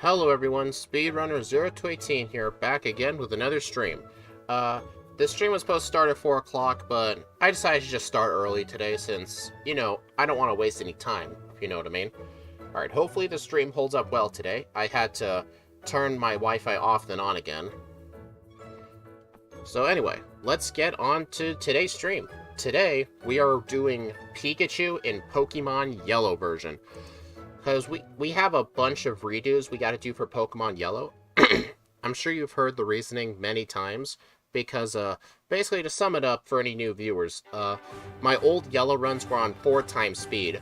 Hello everyone, Speedrunner 0 to 18 here, back again with another stream. This stream was supposed to start at 4 o'clock, but I decided to just start early today since, I don't want to waste any time, if you know what I mean. Alright, hopefully the stream holds up well today. I had to turn my Wi-Fi off and on again. So anyway, let's get on to today's stream. Today, we are doing Pikachu in Pokemon Yellow version. Because we have a bunch of redos we gotta do for Pokemon Yellow. I'm sure you've heard the reasoning many times, because, basically to sum it up for any new viewers, my old Yellow runs were on 4 times speed.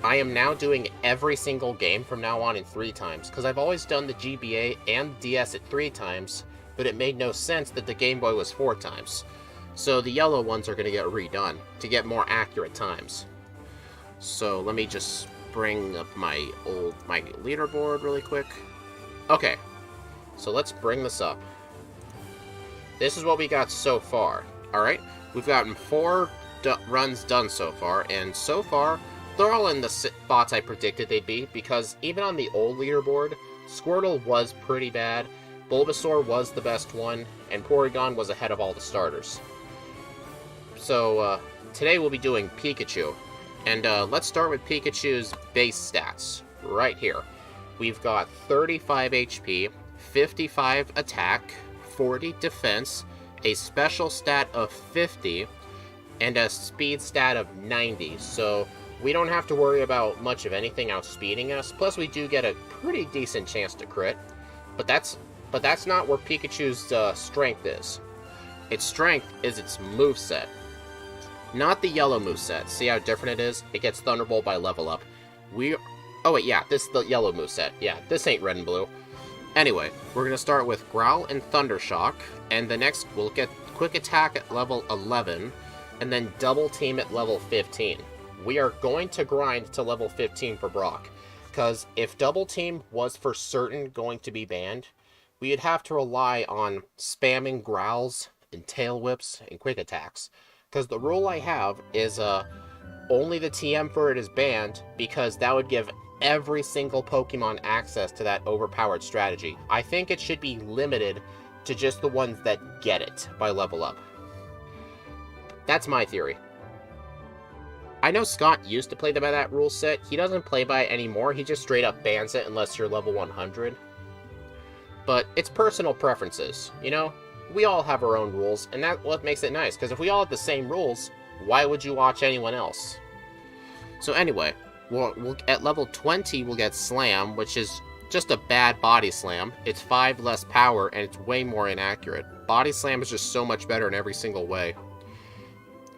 I am now doing every single game from now on in 3 times, because I've always done the GBA and DS at 3 times, but it made no sense that the Game Boy was 4 times. So the Yellow ones are gonna get redone, to get more accurate times. So let me just bring up my leaderboard really quick. Okay, so let's bring this up. This is what we got so far. Alright, we've gotten 4 runs done so far, and so far, they're all in the spots I predicted they'd be, because even on the old leaderboard, Squirtle was pretty bad, Bulbasaur was the best one, and Porygon was ahead of all the starters. So, today we'll be doing Pikachu. And let's start with Pikachu's base stats, right here. We've got 35 HP, 55 attack, 40 defense, a special stat of 50, and a speed stat of 90. So we don't have to worry about much of anything outspeeding us. Plus we do get a pretty decent chance to crit. But that's not where Pikachu's strength is. Its strength is its moveset. Not the yellow moveset. See how different it is? It gets Thunderbolt by level up. Oh wait, yeah, this is the yellow moveset. Yeah, this ain't red and blue. Anyway, we're gonna start with Growl and Thundershock, and the next we'll get Quick Attack at level 11, and then Double Team at level 15. We are going to grind to level 15 for Brock, because if Double Team was for certain going to be banned, we'd have to rely on spamming Growls and Tail Whips and Quick Attacks. Because the rule I have is only the TM for it is banned, because that would give every single Pokemon access to that overpowered strategy. I think it should be limited to just the ones that get it by level up. That's my theory. I know Scott used to play by that rule set. He doesn't play by it anymore. He just straight up bans it unless you're level 100. But it's personal preferences, you know? We all have our own rules, and that's what makes it nice, because if we all have the same rules, why would you watch anyone else? So anyway, we'll at level 20, we'll get Slam, which is just a bad Body Slam. It's 5 less power, and it's way more inaccurate. Body Slam is just so much better in every single way.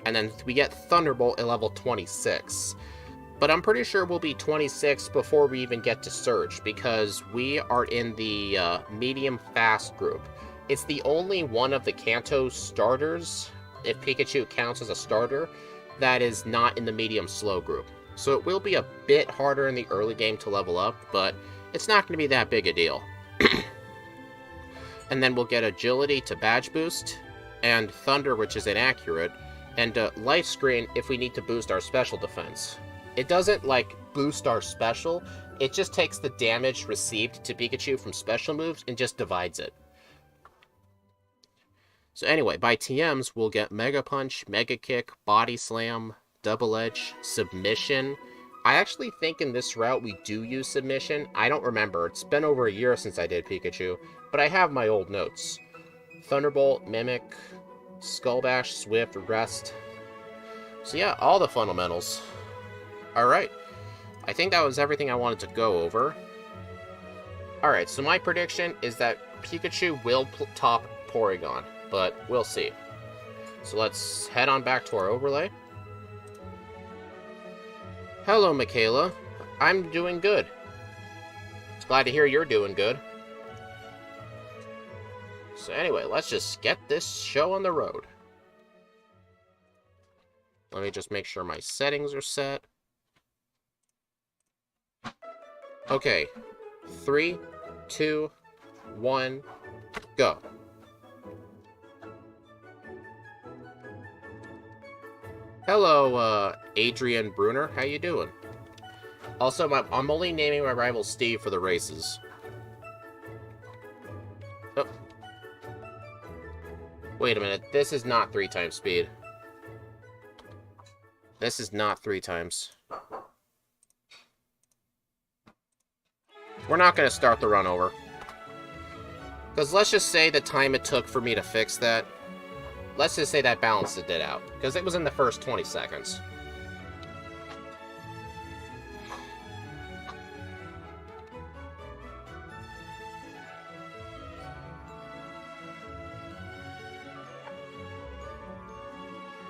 And then we get Thunderbolt at level 26. But I'm pretty sure we'll be 26 before we even get to Surge, because we are in the medium fast group. It's the only one of the Kanto starters, if Pikachu counts as a starter, that is not in the medium slow group. So it will be a bit harder in the early game to level up, but it's not going to be that big a deal. And then we'll get Agility to badge boost, and Thunder, which is inaccurate, and Life Screen if we need to boost our special defense. It doesn't, boost our special, it just takes the damage received to Pikachu from special moves and just divides it. So anyway, by TMs, we'll get Mega Punch, Mega Kick, Body Slam, Double Edge, Submission. I actually think in this route we do use Submission. I don't remember. It's been over a year since I did Pikachu, but I have my old notes. Thunderbolt, Mimic, Skull Bash, Swift, Rest. So yeah, all the fundamentals. Alright. I think that was everything I wanted to go over. Alright, so my prediction is that Pikachu will top Porygon, but we'll see. So let's head on back to our overlay. Hello, Michaela. I'm doing good. Glad to hear you're doing good. So anyway, let's just get this show on the road. Let me just make sure my settings are set. Okay. 3, 2, 1, go. Hello, Adrian Bruner. How you doing? Also, I'm only naming my rival Steve for the races. Wait a minute, this is not 3 times speed. This is not 3 times. We're not going to start the run over. Because let's just say the time it took for me to fix that, let's just say that balanced it out. Because it was in the first 20 seconds.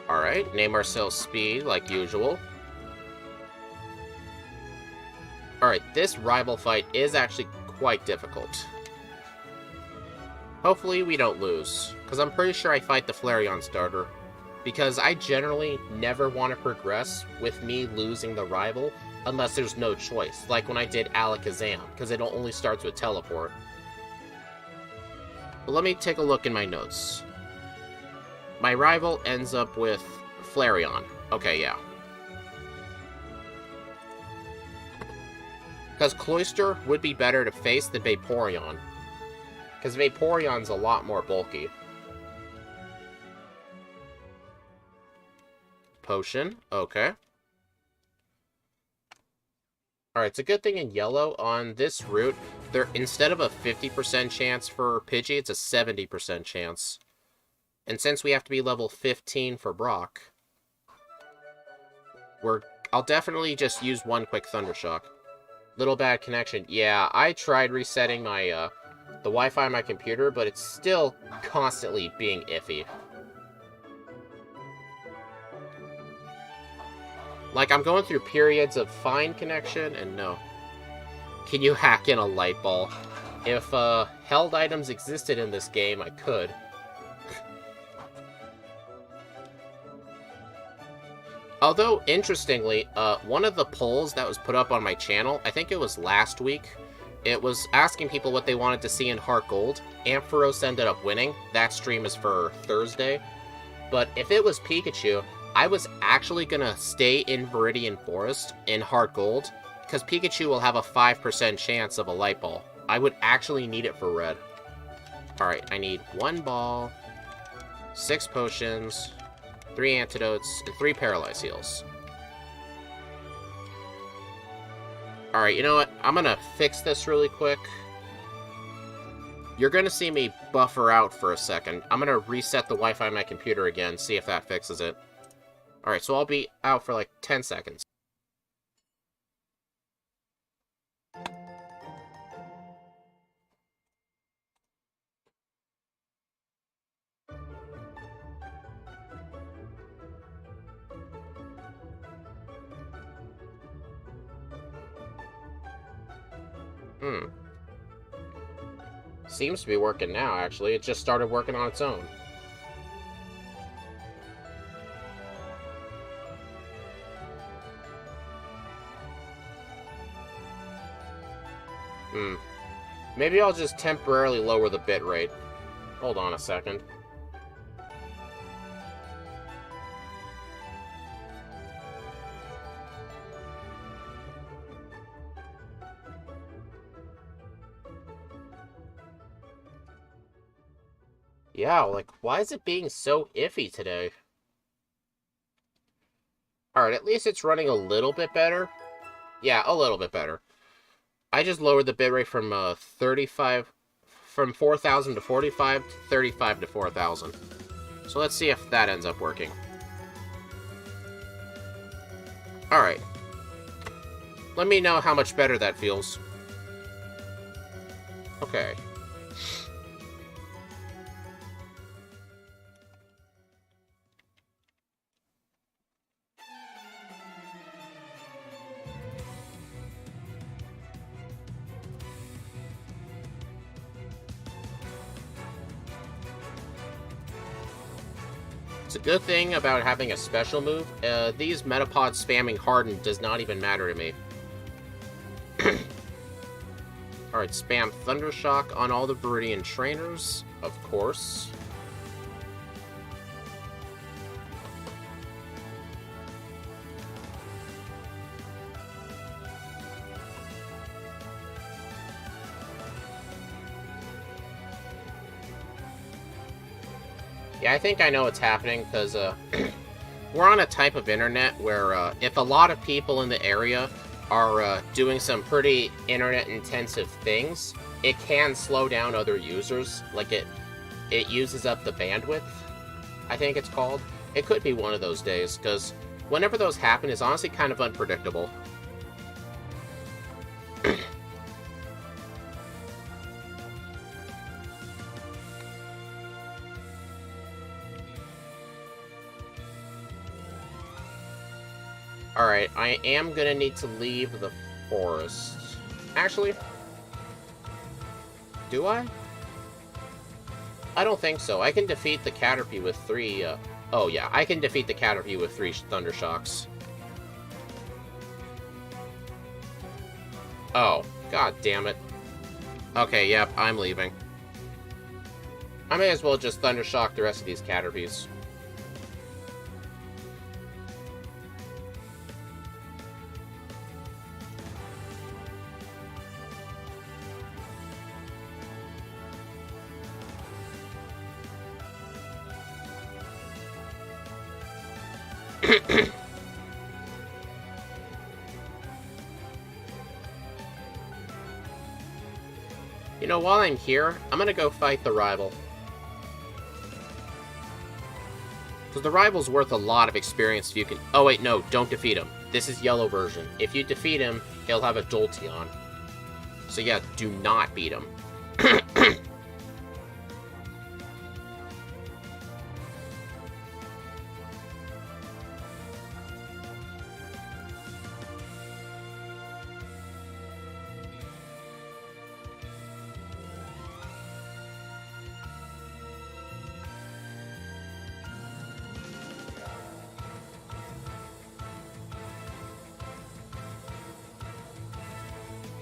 Alright, name ourselves Speed, like usual. Alright, this rival fight is actually quite difficult. Hopefully we don't lose, because I'm pretty sure I fight the Flareon starter. Because I generally never want to progress with me losing the rival unless there's no choice, like when I did Alakazam, because it only starts with Teleport. But let me take a look in my notes. My rival ends up with Flareon. Okay, yeah. Because Cloyster would be better to face than Vaporeon. Because Vaporeon's a lot more bulky. Potion, okay. Alright, it's a good thing in yellow, on this route, instead of a 50% chance for Pidgey, it's a 70% chance. And since we have to be level 15 for Brock, I'll definitely just use one quick Thundershock. Little bad connection. Yeah, I tried resetting my, the Wi-Fi on my computer, but it's still constantly being iffy. Like, I'm going through periods of fine connection, and no. Can you hack in a light ball? If, held items existed in this game, I could. Although, interestingly, one of the polls that was put up on my channel, I think it was last week, it was asking people what they wanted to see in Heart Gold. Ampharos ended up winning. That stream is for Thursday. But if it was Pikachu, I was actually going to stay in Viridian Forest in Heart Gold, because Pikachu will have a 5% chance of a Light Ball. I would actually need it for Red. Alright, I need 1 ball, 6 potions, 3 antidotes, and 3 paralyze heals. Alright, you know what? I'm gonna fix this really quick. You're gonna see me buffer out for a second. I'm gonna reset the Wi-Fi on my computer again, see if that fixes it. Alright, so I'll be out for like 10 seconds. Seems to be working now, actually. It just started working on its own. Maybe I'll just temporarily lower the bitrate. Hold on a second. Yeah, like, why is it being so iffy today? Alright, at least it's running a little bit better. Yeah, a little bit better. I just lowered the bitrate from 4,000 to 45 to 35 to 4,000. So let's see if that ends up working. Alright. Let me know how much better that feels. Okay. It's a good thing about having a special move. These Metapod spamming Harden does not even matter to me. Alright, spam Thundershock on all the Viridian trainers, of course. Yeah, I think I know what's happening, because we're on a type of internet where if a lot of people in the area are doing some pretty internet-intensive things, it can slow down other users. Like, it uses up the bandwidth, I think it's called. It could be one of those days, because whenever those happen, it's honestly kind of unpredictable. Alright, I am gonna need to leave the forest. Actually, do I? I don't think so. I can defeat the Caterpie with 3, oh yeah, I can defeat the Caterpie with 3 Thunder Shocks. Oh, god damn it. Okay, yep, I'm leaving. I may as well just Thunder Shock the rest of these Caterpies. You know, while I'm here, I'm gonna go fight the rival. Because the rival's worth a lot of experience if you can... Oh wait, no, don't defeat him. This is yellow version. If you defeat him, he'll have a Jolteon. So yeah, do not beat him.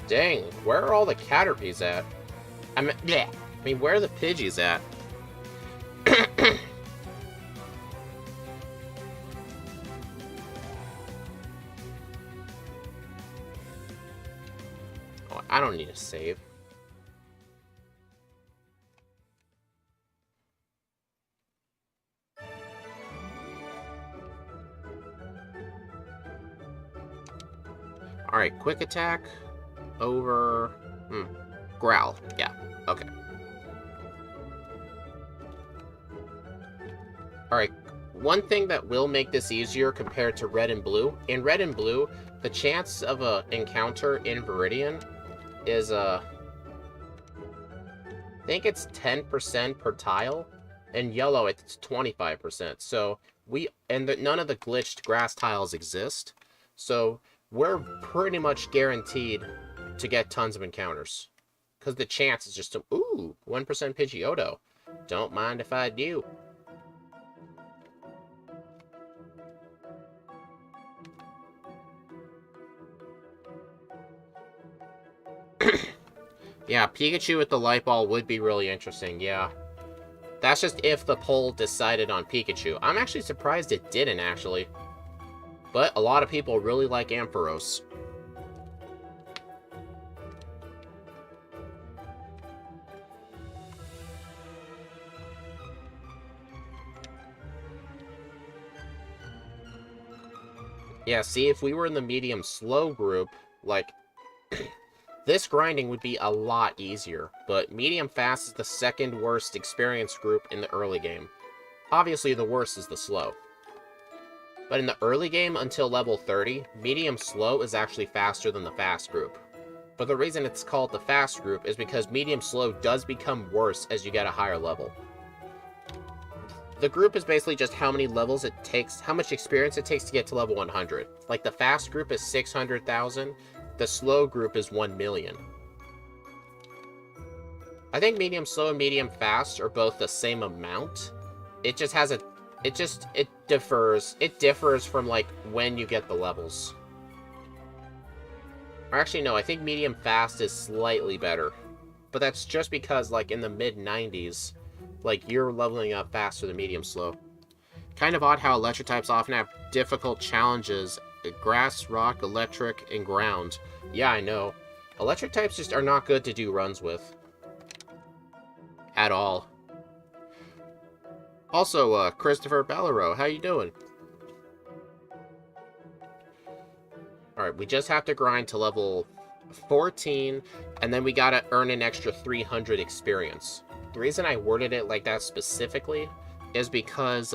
Dang, where are all the Caterpies at? I mean, where are the Pidgeys at? Oh, I don't need to save. Alright, quick attack. Over... Growl. Yeah, okay. Alright, one thing that will make this easier compared to Red and Blue, in Red and Blue, the chance of an encounter in Viridian is, I think it's 10% per tile. In Yellow, it's 25%. So, none of the glitched grass tiles exist. So, we're pretty much guaranteed to get tons of encounters. Because the chance is just, ooh, 1% Pidgeotto. Don't mind if I do. Yeah, Pikachu with the Light Ball would be really interesting, yeah. That's just if the poll decided on Pikachu. I'm actually surprised it didn't, actually. But a lot of people really like Ampharos. Yeah, see, if we were in the medium-slow group, like, this grinding would be a lot easier, but medium-fast is the second worst experience group in the early game. Obviously, the worst is the slow. But in the early game, until level 30, medium-slow is actually faster than the fast group. But the reason it's called the fast group is because medium-slow does become worse as you get a higher level. The group is basically just how many levels it takes, how much experience it takes to get to level 100. Like, the fast group is 600,000, the slow group is 1 million. I think medium slow and medium fast are both the same amount. It just has it differs. It differs from, like, when you get the levels. Or actually, no, I think medium fast is slightly better. But that's just because, like, in the mid-90s, like, you're leveling up faster than medium slow. Kind of odd how electric types often have difficult challenges. Grass, rock, electric, and ground. Yeah, I know. Electric types just are not good to do runs with. At all. Also, Christopher Bellero, how you doing? Alright, we just have to grind to level 14, and then we gotta earn an extra 300 experience. The reason I worded it like that specifically is because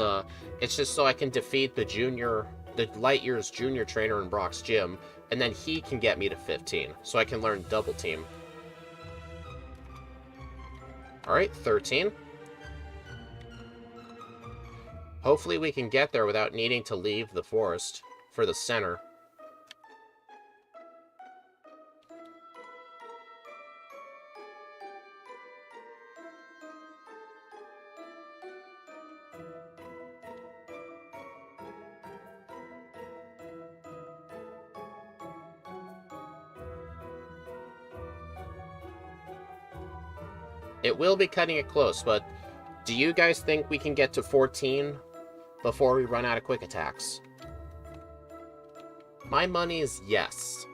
it's just so I can defeat the Light Years junior trainer in Brock's gym, and then he can get me to 15, so I can learn double team. Alright, 13. Hopefully we can get there without needing to leave the forest for the center. It will be cutting it close, but do you guys think we can get to 14 before we run out of quick attacks? My money is yes,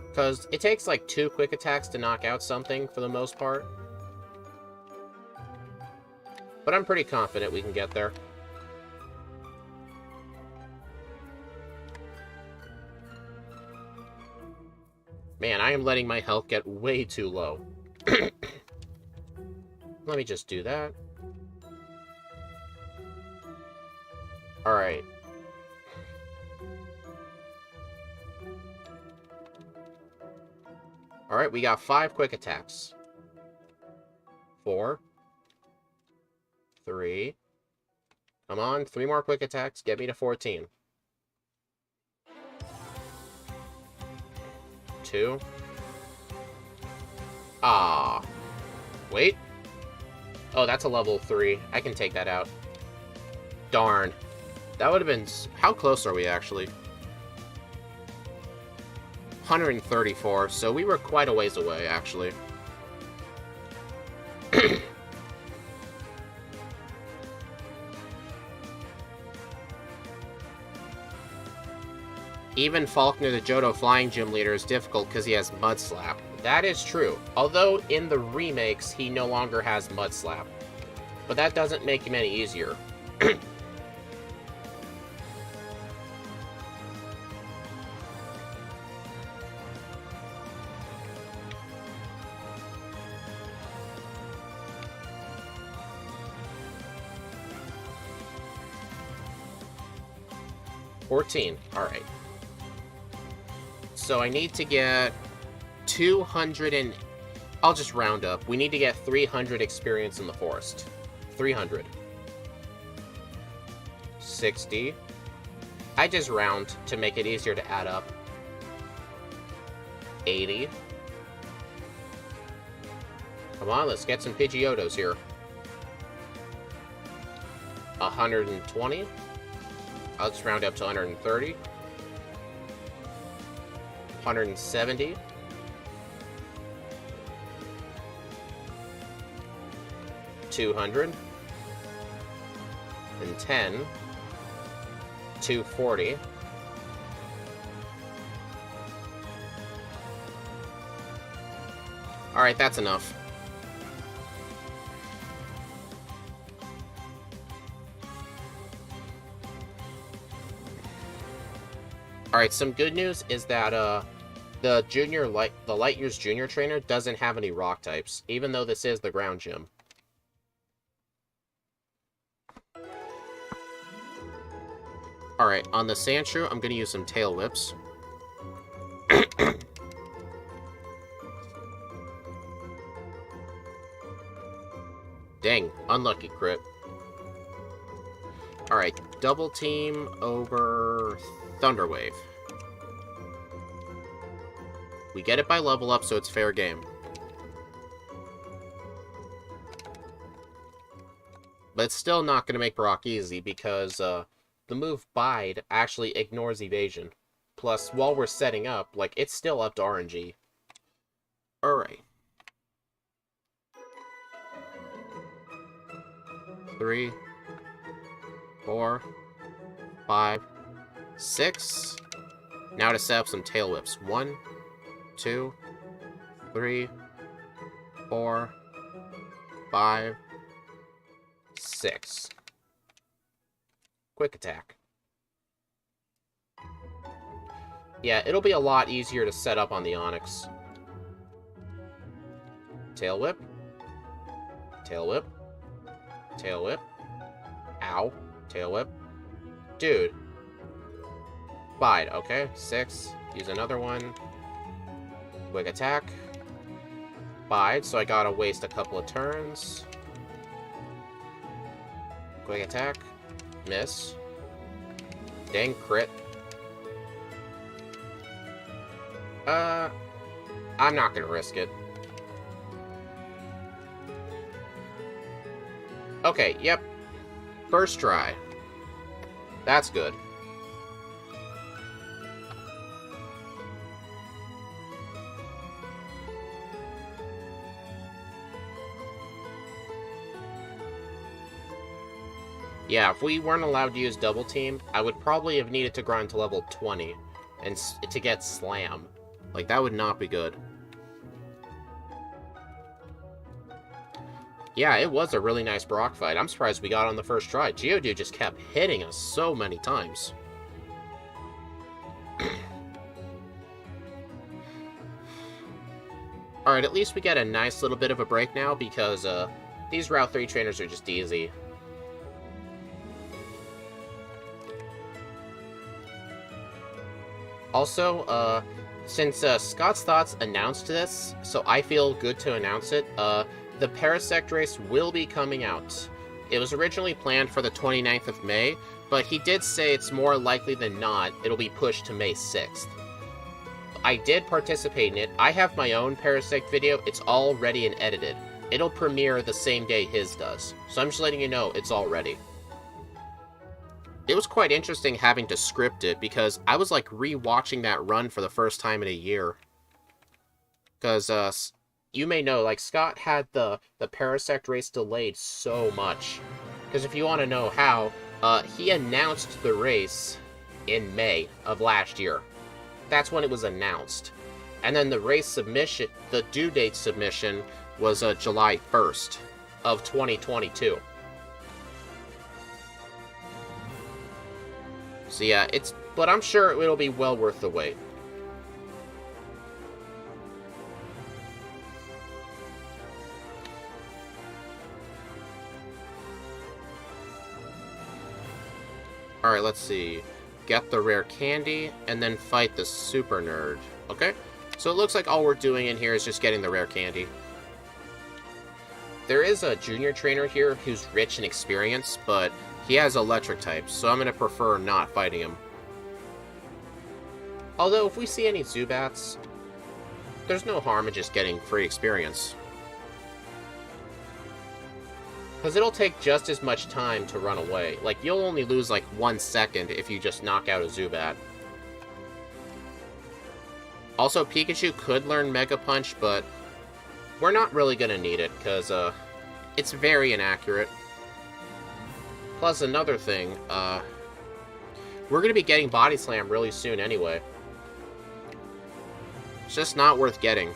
because it takes like 2 quick attacks to knock out something for the most part. But I'm pretty confident we can get there. Man, I am letting my health get way too low. Let me just do that. Alright. Alright, we got 5 quick attacks. 4. 3. Come on, 3 more quick attacks. Get me to 14. 2. Ah. Wait. Oh, that's a level 3. I can take that out. Darn. That would have been... How close are we, actually? 134, so we were quite a ways away, actually. Even Faulkner, the Johto Flying Gym Leader, is difficult because he has Mud Slap. That is true. Although, in the remakes, he no longer has Mud Slap. But that doesn't make him any easier. 14. Alright. So I need to get 200 and... I'll just round up. We need to get 300 experience in the forest. 300. 60. I just round to make it easier to add up. 80. Come on, let's get some Pidgeotos here. 120. I'll just round up to 130. 170. 200. And 10. 240. Alright, that's enough. Alright, some good news is that the Light Years Junior Trainer doesn't have any rock types, even though this is the ground gym. Alright, on the Sandshrew, I'm gonna use some Tail Whips. Dang, unlucky crit. Alright, double team over Thunder Wave. We get it by level up, so it's fair game. But it's still not going to make Brock easy, because the move Bide actually ignores evasion. Plus, while we're setting up, like, it's still up to RNG. Alright. 3, 4, 5, 6. Now to set up some Tail Whips. 1, 2, 3, 4, 5, 6. Quick attack. Yeah, it'll be a lot easier to set up on the Onix. Tail Whip. Tail Whip. Tail Whip. Ow. Tail Whip. Dude. Bide. Okay. 6. Use another one. Quick attack. Bide, so I gotta waste a couple of turns. Quick attack. Miss. Dang crit. I'm not gonna risk it. Okay, yep. First try. That's good. Yeah, if we weren't allowed to use Double Team, I would probably have needed to grind to level 20 and to get Slam. Like, that would not be good. Yeah, it was a really nice Brock fight. I'm surprised we got on the first try. Geodude just kept hitting us so many times. Alright, at least we get a nice little bit of a break now because these Route 3 trainers are just easy. Also, since Scott's Thoughts announced this, so I feel good to announce it, the Parasect race will be coming out. It was originally planned for the 29th of May, but he did say it's more likely than not it'll be pushed to May 6th. I did participate in it. I have my own Parasect video. It's all ready and edited. It'll premiere the same day his does. So I'm just letting you know it's all ready. It was quite interesting having to script it because I was like re-watching that run for the first time in a year. Because you may know, like, Scott had the Parasect race delayed so much. Because if you want to know how, he announced the race in May of last year. That's when it was announced. And then the race submission, the due date submission, was July 1st of 2022. So yeah, but I'm sure it'll be well worth the wait. Alright, let's see. Get the rare candy, and then fight the super nerd. Okay? So it looks like all we're doing in here is just getting the rare candy. There is a junior trainer here who's rich in experience, but he has electric types, so I'm going to prefer not fighting him. Although, if we see any Zubats, there's no harm in just getting free experience. Because it'll take just as much time to run away. Like, you'll only lose like 1 second if you just knock out a Zubat. Also, Pikachu could learn Mega Punch, but we're not really going to need it, because it's very inaccurate. Plus, another thing, we're going to be getting Body Slam really soon anyway. It's just not worth getting.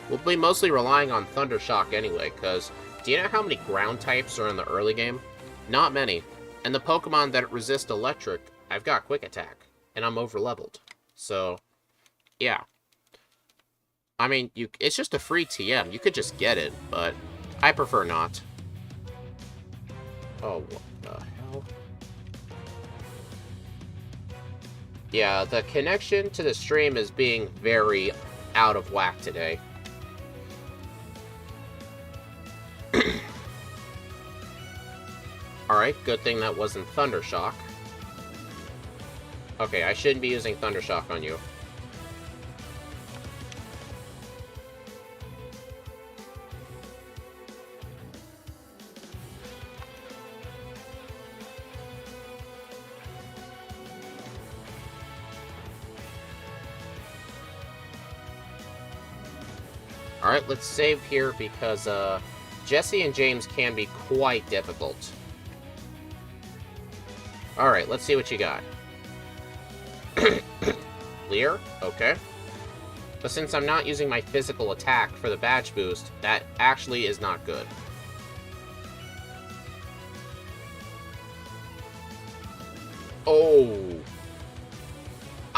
We'll be mostly relying on Thunder Shock anyway, because do you know how many ground types are in the early game? Not many. And the Pokemon that resist electric, I've got Quick Attack, and I'm over-leveled. So, yeah. I mean, it's just a free TM. You could just get it, but I prefer not. Oh, what the hell? Yeah, the connection to the stream is being very out of whack today. Alright, good thing that wasn't Thunder Shock. Okay, I shouldn't be using Thunder Shock on you. Alright, let's save here because Jesse and James can be quite difficult. Alright, let's see what you got. Leer? Okay. But since I'm not using my physical attack for the badge boost, that actually is not good.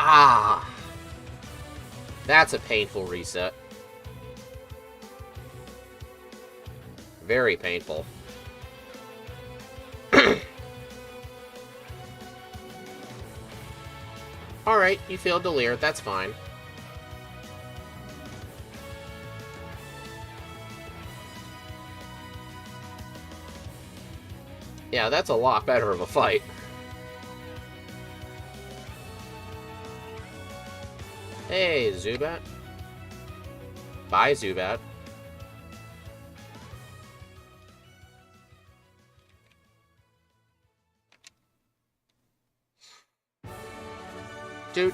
Ah! That's a painful reset. Very painful. Alright, you failed to Leer, that's fine. Yeah, that's a lot better of a fight. Hey, Zubat. Bye, Zubat. Dude.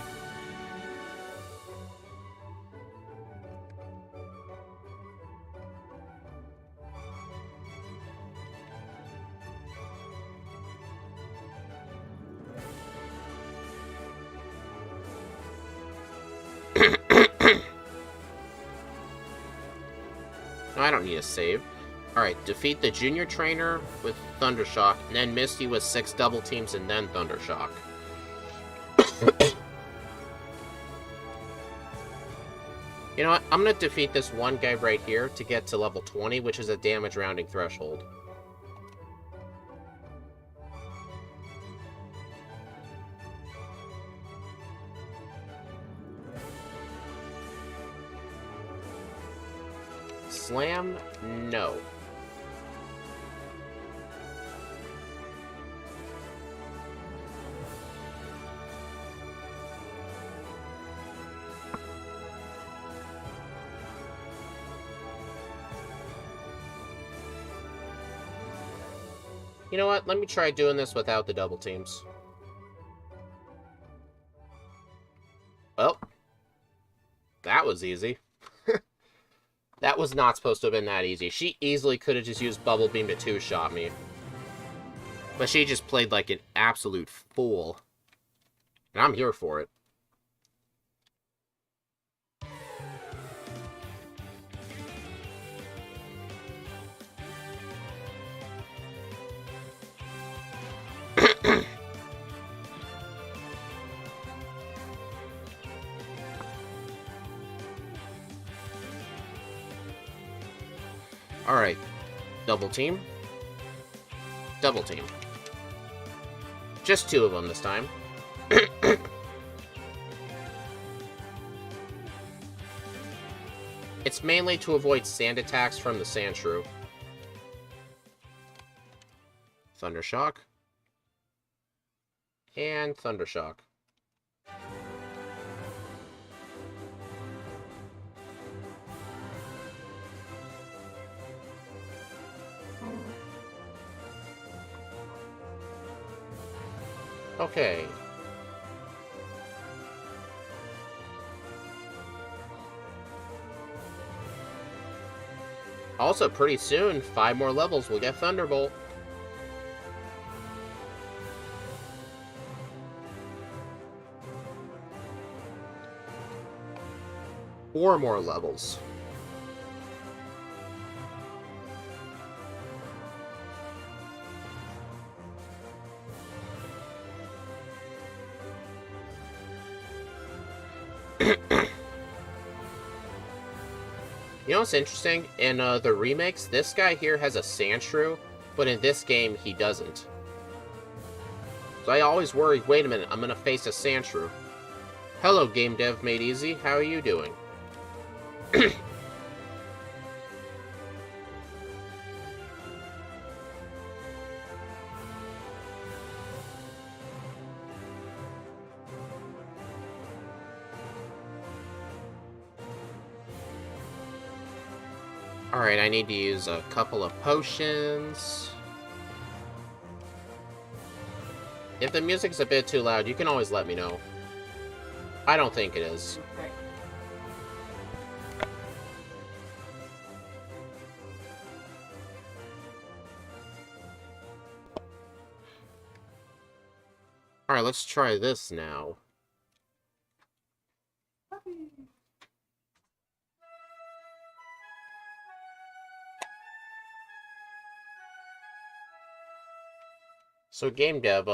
I don't need a save. Alright, defeat the junior trainer with Thundershock, and then Misty with 6 double teams, and then Thundershock. You know what? I'm gonna defeat this one guy right here to get to level 20, which is a damage rounding threshold. Slam? No. You know what? Let me try doing this without the double teams. Well, that was easy. That was not supposed to have been that easy. She easily could have just used Bubble Beam to two-shot me. But she just played like an absolute fool. And I'm here for it. Alright. Double team. Double team. Just 2 of them this time. It's mainly to avoid sand attacks from the Sandshrew. Thundershock. And Thundershock. Okay. Also, pretty soon, 5 more levels, we'll get Thunderbolt. Four more levels. You know what's interesting? In the remakes, this guy here has a Sandshrew, but in this game, he doesn't. So I always worry, wait a minute, I'm gonna face a Sandshrew. Hello, Game Dev Made Easy, how are you doing? Alright, I need to use a couple of potions. If the music's a bit too loud, you can always let me know. I don't think it is. Okay. Alright, let's try this now. So, Game Dev,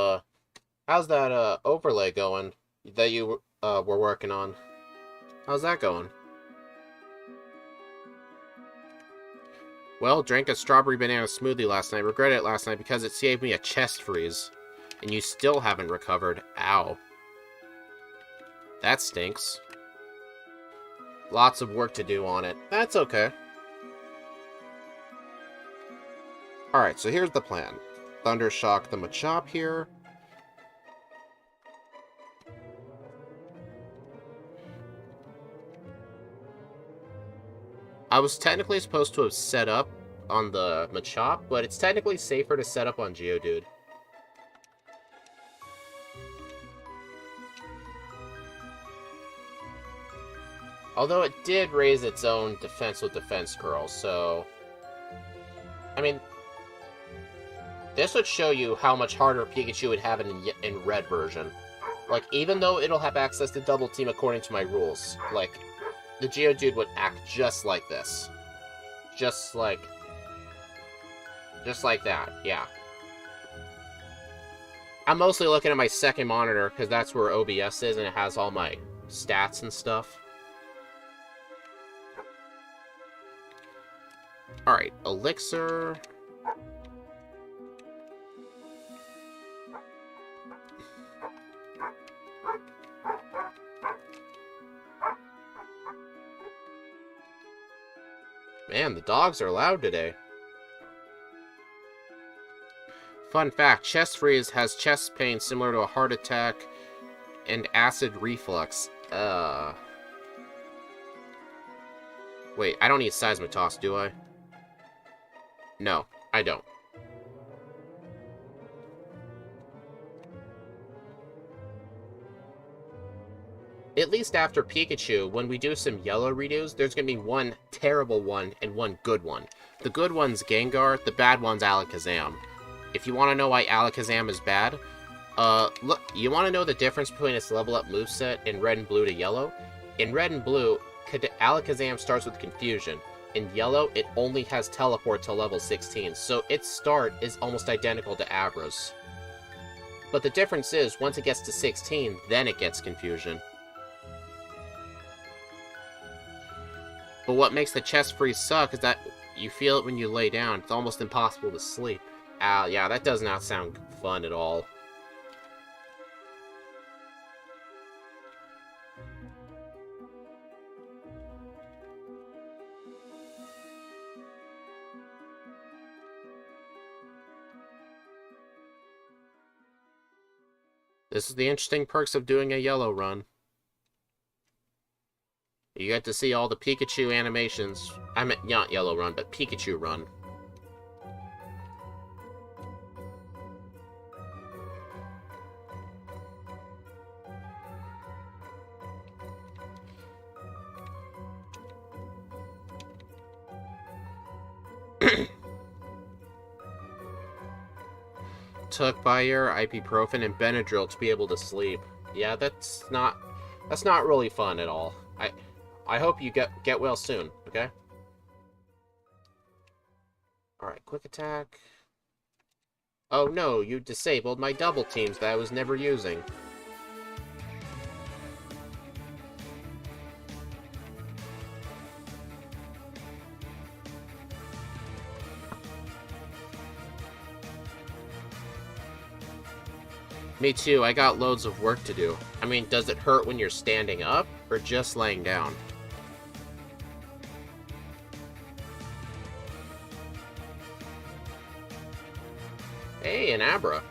how's that overlay going that you we're working on. How's that going? Well, drank a strawberry banana smoothie last night. Regretted it last night because it saved me a chest freeze. And you still haven't recovered. Ow. That stinks. Lots of work to do on it. That's okay. Alright, so here's the plan. Thundershock the Machop here. I was technically supposed to have set up on the Machop, but it's technically safer to set up on Geodude. Although it did raise its own defense with Defense Curl, so... I mean... This would show you how much harder Pikachu would have in Red version. Like, even though it'll have access to Double Team according to my rules, like, the Geodude would act just like this. Just like that, yeah. I'm mostly looking at my second monitor, because that's where OBS is, and it has all my stats and stuff. Alright, Elixir. Man, the dogs are loud today. Fun fact, chest freeze has chest pain similar to a heart attack and acid reflux. Wait, I don't need Seismitoss, do I? No, I don't. At least after Pikachu, when we do some yellow redos, there's going to be one terrible one and one good one. The good one's Gengar, the bad one's Alakazam. If you want to know why Alakazam is bad, look, you want to know the difference between its level up moveset in Red and Blue to Yellow? In Red and Blue, Alakazam starts with Confusion. In Yellow, it only has Teleport to level 16, so its start is almost identical to Abra's. But the difference is, once it gets to 16, then it gets Confusion. But what makes the chest freeze suck is that you feel it when you lay down. It's almost impossible to sleep. Ow, yeah, that does not sound fun at all. This is the interesting perks of doing a yellow run. You get to see all the Pikachu animations. I meant not Yellow Run, but Pikachu Run. Took Bayer, ibuprofen, and Benadryl to be able to sleep. Yeah, that's not really fun at all. I hope you get well soon, okay? Alright, quick attack. Oh no, you disabled my double teams that I was never using. Me too, I got loads of work to do. I mean, does it hurt when you're standing up, or just laying down? Hey, an Abra.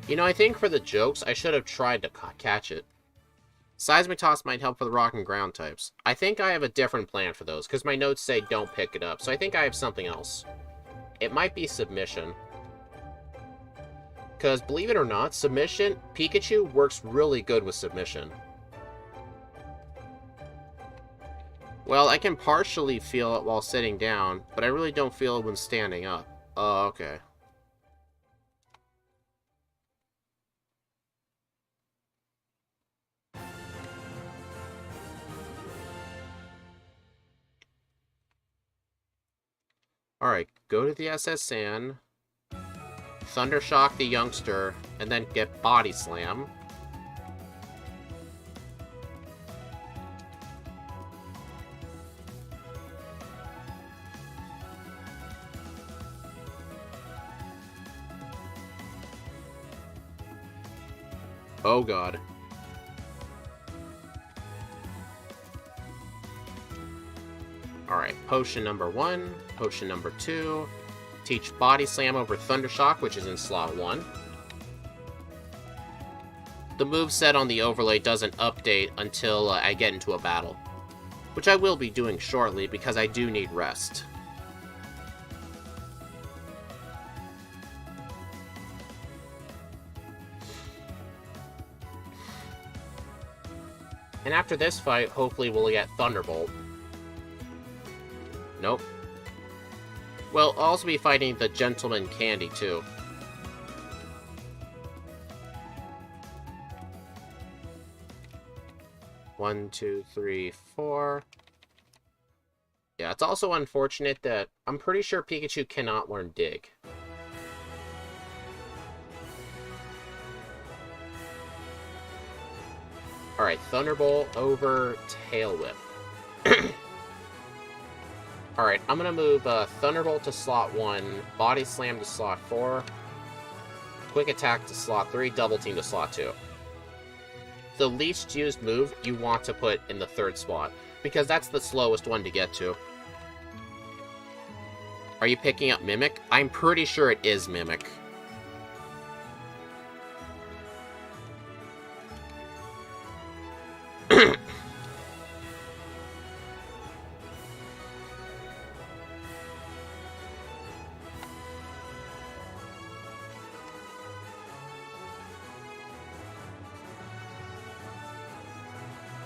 You know, I think for the jokes, I should have tried to catch it. Seismitoss might help for the rock and ground types. I think I have a different plan for those, because my notes say don't pick it up, so I think I have something else. It might be Submission. Because, believe it or not, Submission, Pikachu works really good with Submission. Well, I can partially feel it while sitting down, but I really don't feel it when standing up. Oh, okay. Alright, go to the SSN. Thunder Shock the youngster, and then get Body Slam. Oh god. Alright, potion number 1, potion number 2. Teach Body Slam over Thunder Shock, which is in slot 1. The moveset on the overlay doesn't update until I get into a battle, which I will be doing shortly because I do need rest. And after this fight, hopefully we'll get Thunderbolt. Nope. Well, I'll also be fighting the Gentleman Candy, too. One, two, three, four. Yeah, it's also unfortunate that I'm pretty sure Pikachu cannot learn Dig. Alright, Thunderbolt over Tail Whip. Alright, I'm gonna move Thunderbolt to slot 1, Body Slam to slot 4, Quick Attack to slot 3, Double Team to slot 2. The least used move you want to put in the 3rd spot, because that's the slowest one to get to. Are you picking up Mimic? I'm pretty sure it is Mimic.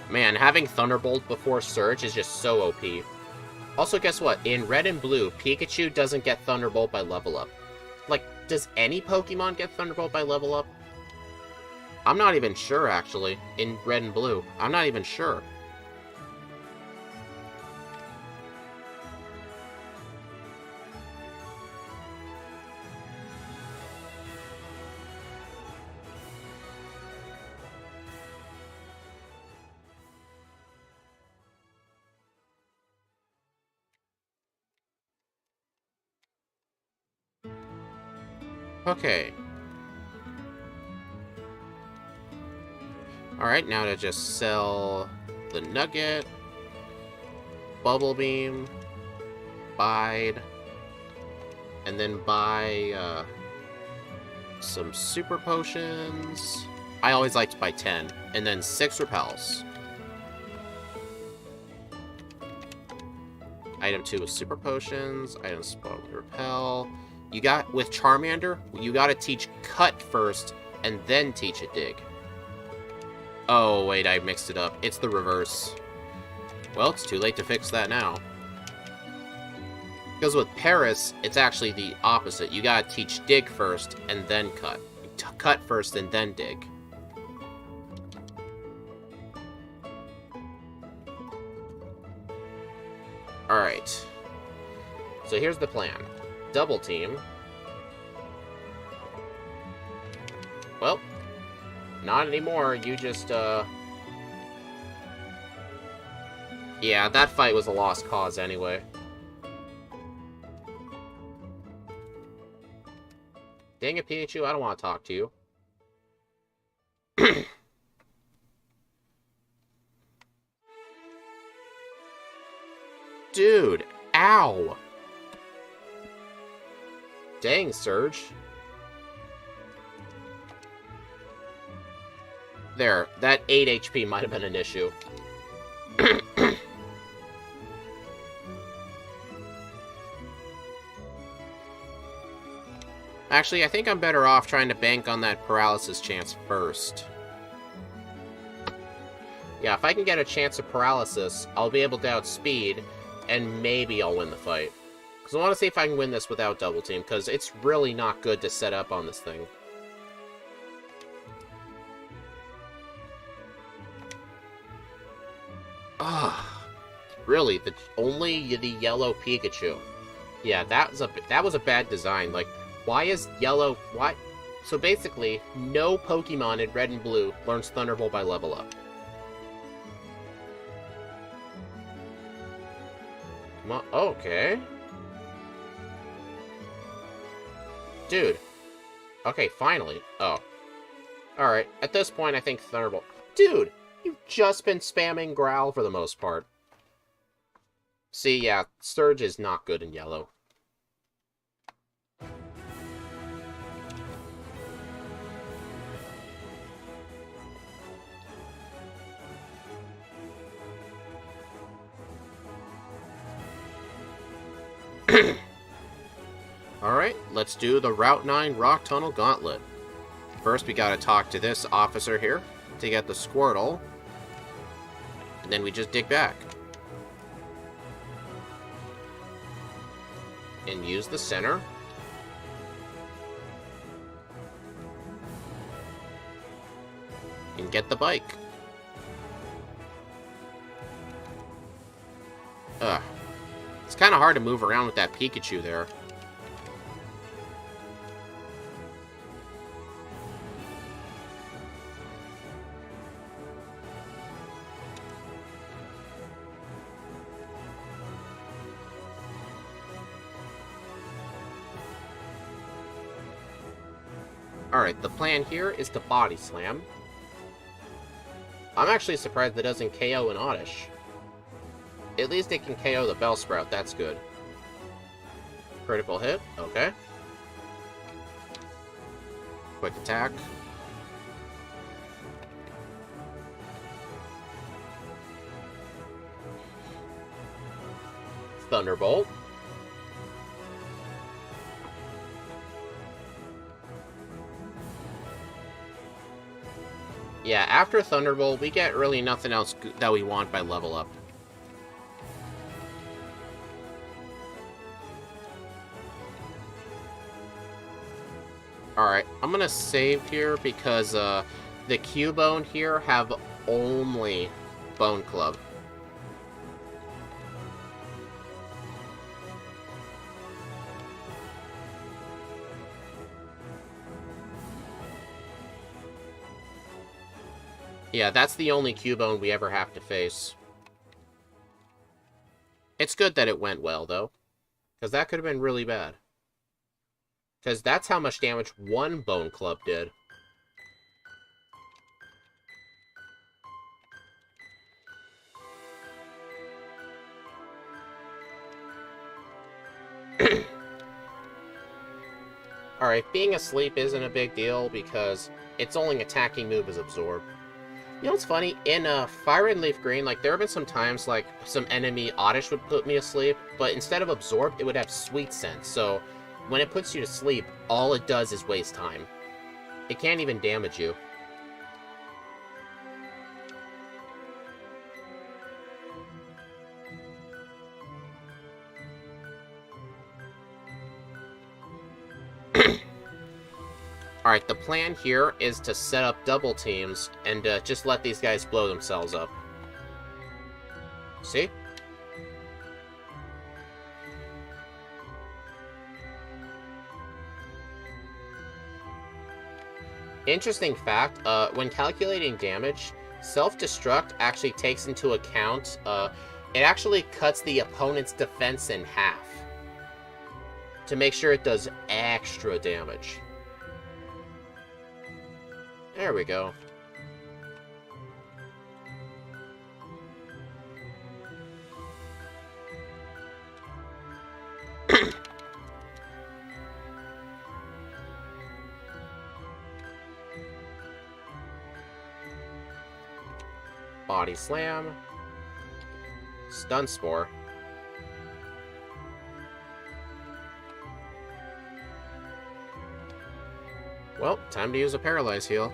Man, having Thunderbolt before Surge is just so OP. Also, guess what? In Red and Blue, Pikachu doesn't get Thunderbolt by level up. Like, does any Pokemon get Thunderbolt by level up? I'm not even sure, actually. In Red and Blue. I'm not even sure. Okay. Alright, now to just sell the Nugget, Bubble Beam, Bide, and then buy some Super Potions. I always like to buy 10, and then 6 Repels. Item 2 is Super Potions, item spot Repel. You got, with Charmander, you gotta teach Cut first, and then teach it Dig. Oh, wait, I mixed it up. It's the reverse. Well, it's too late to fix that now. Because with Paris, it's actually the opposite. You gotta teach Dig first, and then Cut. Cut first, and then Dig. Alright. So here's the plan. Double Team. Well, not anymore. You just, yeah, that fight was a lost cause anyway. Dang it, Pikachu, I don't want to talk to you. Dude, ow! Dang, Surge. There, that 8 HP might have been an issue. Actually, I think I'm better off trying to bank on that paralysis chance first. Yeah, if I can get a chance of paralysis, I'll be able to outspeed, and maybe I'll win the fight. Because I want to see if I can win this without Double Team, because it's really not good to set up on this thing. Ah, really? Only the yellow Pikachu. Yeah, that was a bad design. Like, Why is yellow... Why? So basically, no Pokemon in red and blue learns Thunderbolt by level up. Okay. Dude. Okay, finally. Oh. Alright, at this point, I think Thunderbolt... Dude! You've just been spamming Growl for the most part. See, yeah, Surge is not good in yellow. Alright, let's do the Route 9 Rock Tunnel Gauntlet. First, we gotta talk to this officer here to get the Squirtle. And then we just dig back. And use the center. And get the bike. Ugh. It's kind of hard to move around with that Pikachu there. Alright, the plan here is to Body Slam. I'm actually surprised that doesn't KO an Oddish. At least it can KO the Bellsprout, that's good. Critical hit, okay. Quick attack. Thunderbolt. Yeah, after Thunderbolt, we get really nothing else that we want by level up. Alright, I'm gonna save here because the Cubone here have only Bone Club. Yeah, that's the only Cubone we ever have to face. It's good that it went well, though. Because that could have been really bad. Because that's how much damage one Bone Club did. Alright, being asleep isn't a big deal because its only attacking move is Absorb. You know what's funny? In Fire and Leaf Green, like, there have been some times, like, some enemy Oddish would put me asleep, but instead of Absorb, it would have Sweet Sense, so when it puts you to sleep, all it does is waste time. It can't even damage you. Alright, the plan here is to set up double teams and just let these guys blow themselves up. See? Interesting fact, when calculating damage, self-destruct actually takes into account, it actually cuts the opponent's defense in half to make sure it does extra damage. There we go. Body Slam. Stun Spore. Well, time to use a Paralyze Heal.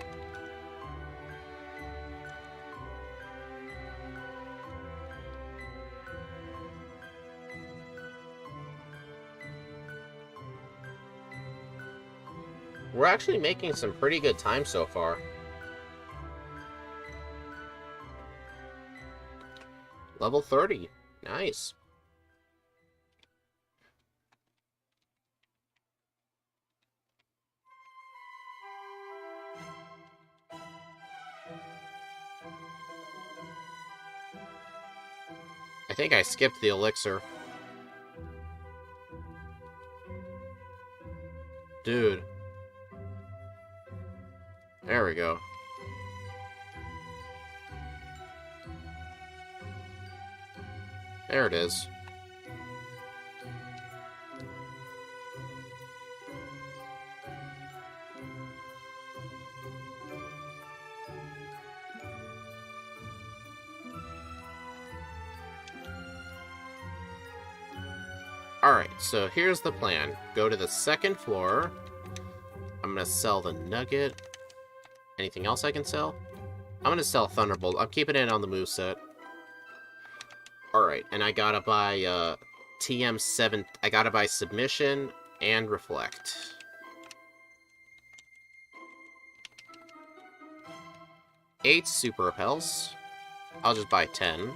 We're actually making some pretty good time so far. Level 30. Nice. think I skipped the elixir. Dude. There we go. There it is. Alright, so here's the plan. Go to the second floor. I'm gonna sell the nugget. Anything else I can sell? I'm gonna sell Thunderbolt. I'm keeping it on the moveset. Alright, and I gotta buy TM7. I gotta buy Submission and Reflect. Eight Super Repels. I'll just buy 10.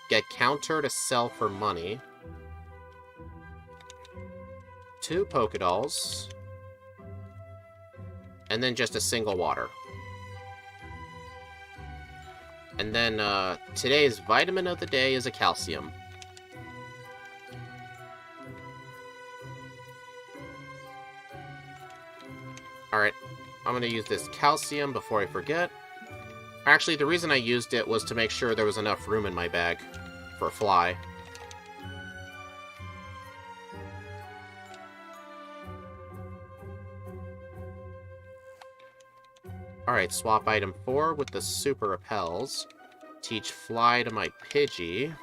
Get Counter to sell for money. 2 Pokedolls. And then just a single water. And then today's vitamin of the day is a calcium. Alright, I'm going to use this calcium before I forget. Actually, the reason I used it was to make sure there was enough room in my bag for a fly. Alright, swap item 4 with the Super Repels. Teach Fly to my Pidgey.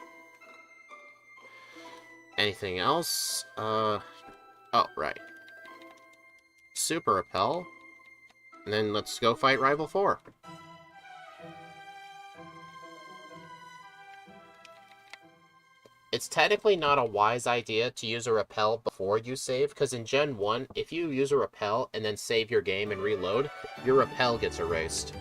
Anything else? Oh, right. Super Repel. And then let's go fight Rival 4. It's technically not a wise idea to use a Repel before you save, because in Gen 1, if you use a Repel and then save your game and reload, your Repel gets erased.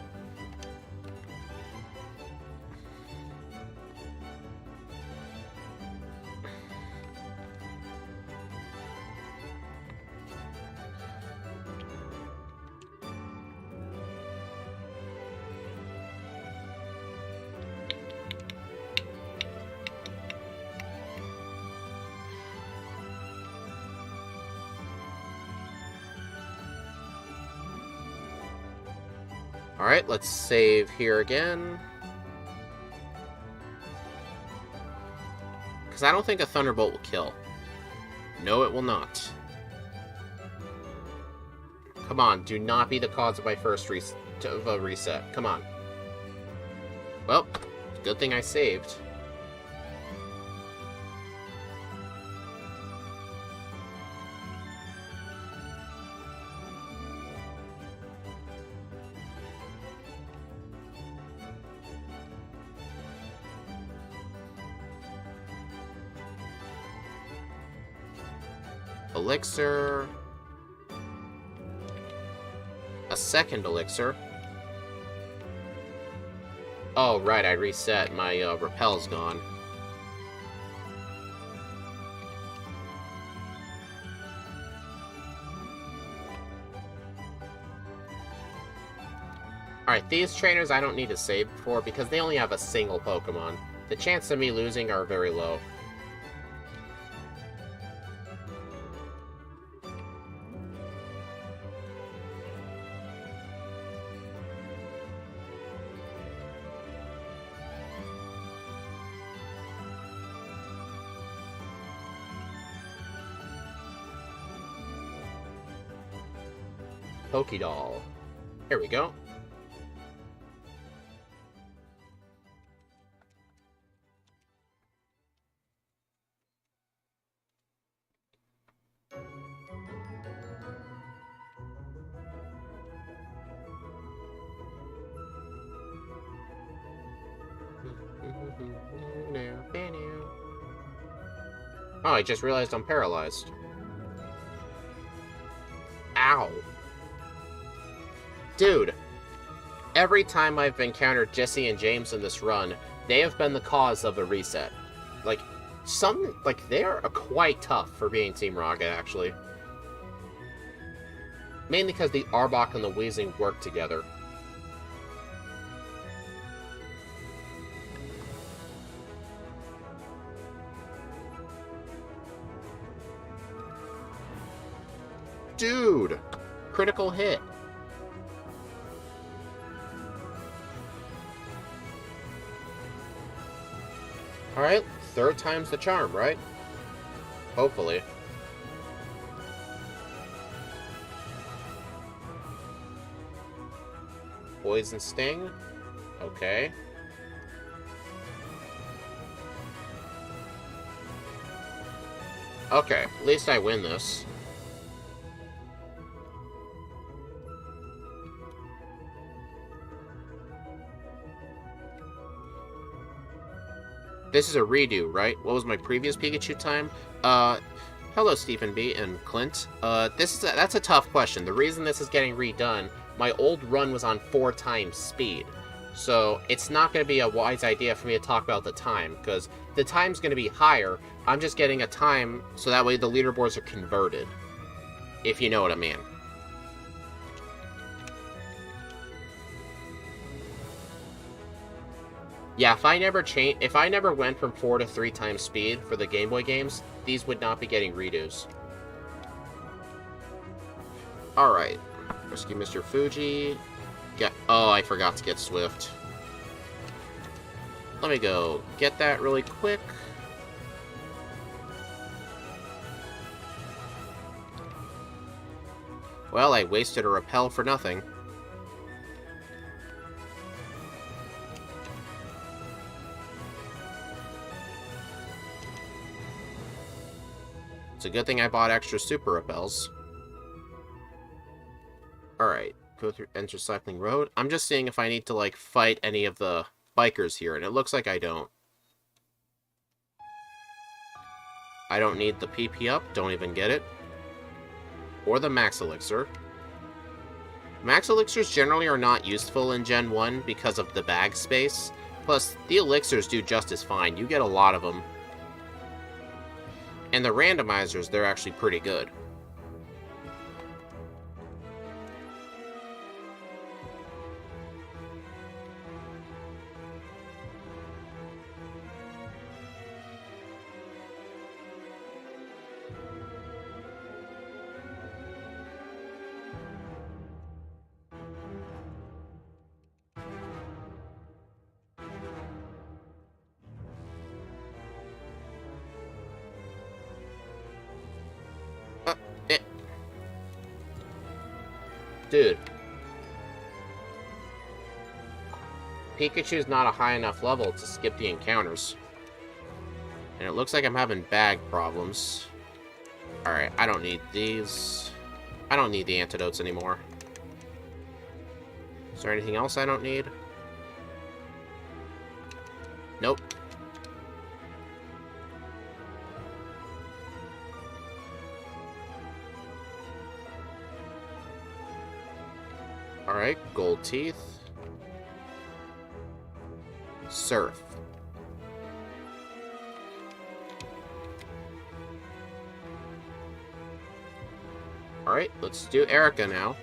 Alright, let's save here again. Because I don't think a Thunderbolt will kill. No, it will not. Come on, do not be the cause of my first reset. Come on. Well, good thing I saved. Elixir. A second elixir. Oh, right, I reset. My repel's gone. Alright, these trainers I don't need to save for because they only have a single Pokemon. The chance of me losing are very low. Pokedoll. Here we go. Oh, I just realized I'm paralyzed. Ow. Dude, every time I've encountered Jesse and James in this run, they have been the cause of a reset. Like, they are quite tough for being Team Rocket, actually. Mainly because the Arbok and the Weezing work together. dude! Critical hit. Alright, third time's the charm, right? Hopefully. Poison Sting. Okay. Okay, at least I win this. This is a redo, right? What was my previous Pikachu time? Hello Stephen B. and Clint. That's a tough question. The reason this is getting redone, my old run was on 4 times speed. So, it's not going to be a wise idea for me to talk about the time, because the time's going to be higher. I'm just getting a time, so that way the leaderboards are converted. If you know what I mean. Yeah, if I never went from 4 to 3 times speed for the Game Boy games, these would not be getting redos. Alright. Rescue Mr. Fuji. Oh, I forgot to get Swift. Let me go get that really quick. Well, I wasted a repel for nothing. It's a good thing I bought extra super repels. Alright, go through Enter Cycling Road. I'm just seeing if I need to, like, fight any of the bikers here, and it looks like I don't. I don't need the PP up, don't even get it. Or the Max Elixir. Max Elixirs generally are not useful in Gen 1 because of the bag space. Plus, the Elixirs do just as fine. You get a lot of them. And the randomizers, they're actually pretty good. Dude. Pikachu's not a high enough level to skip the encounters. And it looks like I'm having bag problems. Alright, I don't need these. I don't need the antidotes anymore. Is there anything else I don't need? Nope. Alright, gold teeth. Surf. Alright, let's do Erica now.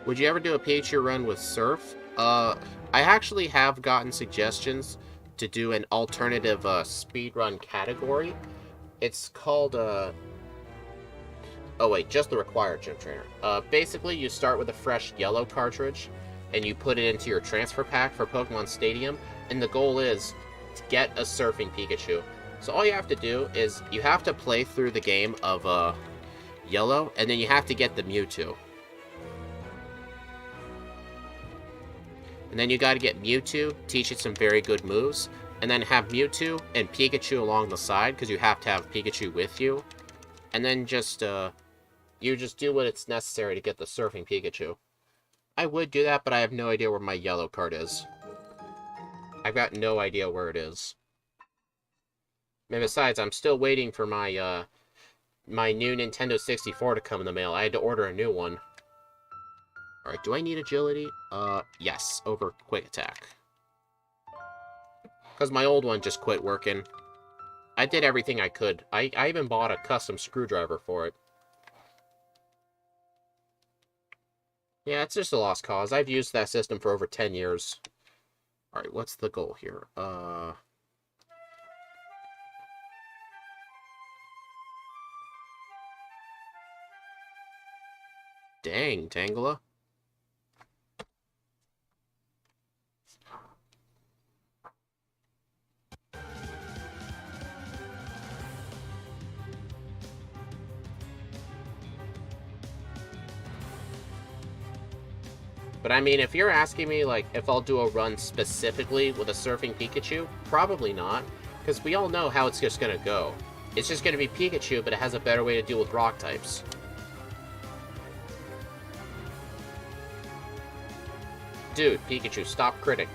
Would you ever do a Pikachu run with Surf? I actually have gotten suggestions to do an alternative speedrun category. It's called, oh wait, just the required gym trainer. Basically, you start with a fresh yellow cartridge, and you put it into your transfer pack for Pokemon Stadium, and the goal is to get a surfing Pikachu. So all you have to do is, you have to play through the game of yellow, and then you have to get the Mewtwo. And then you gotta get Mewtwo, teach it some very good moves, and then have Mewtwo and Pikachu along the side, because you have to have Pikachu with you. And then just, you just do what it's necessary to get the surfing Pikachu. I would do that, but I have no idea where my yellow card is. I've got no idea where it is. And besides, I'm still waiting for my, my new Nintendo 64 to come in the mail. I had to order a new one. Alright, do I need agility? Yes, over quick attack. Because my old one just quit working. I did everything I could. I even bought a custom screwdriver for it. Yeah, it's just a lost cause. I've used that system for over 10 years. Alright, what's the goal here? Dang, Tangela. But I mean, if you're asking me, like, if I'll do a run specifically with a surfing Pikachu, probably not. Because we all know how it's just gonna go. It's just gonna be Pikachu, but it has a better way to deal with rock types. Dude, Pikachu, stop critting.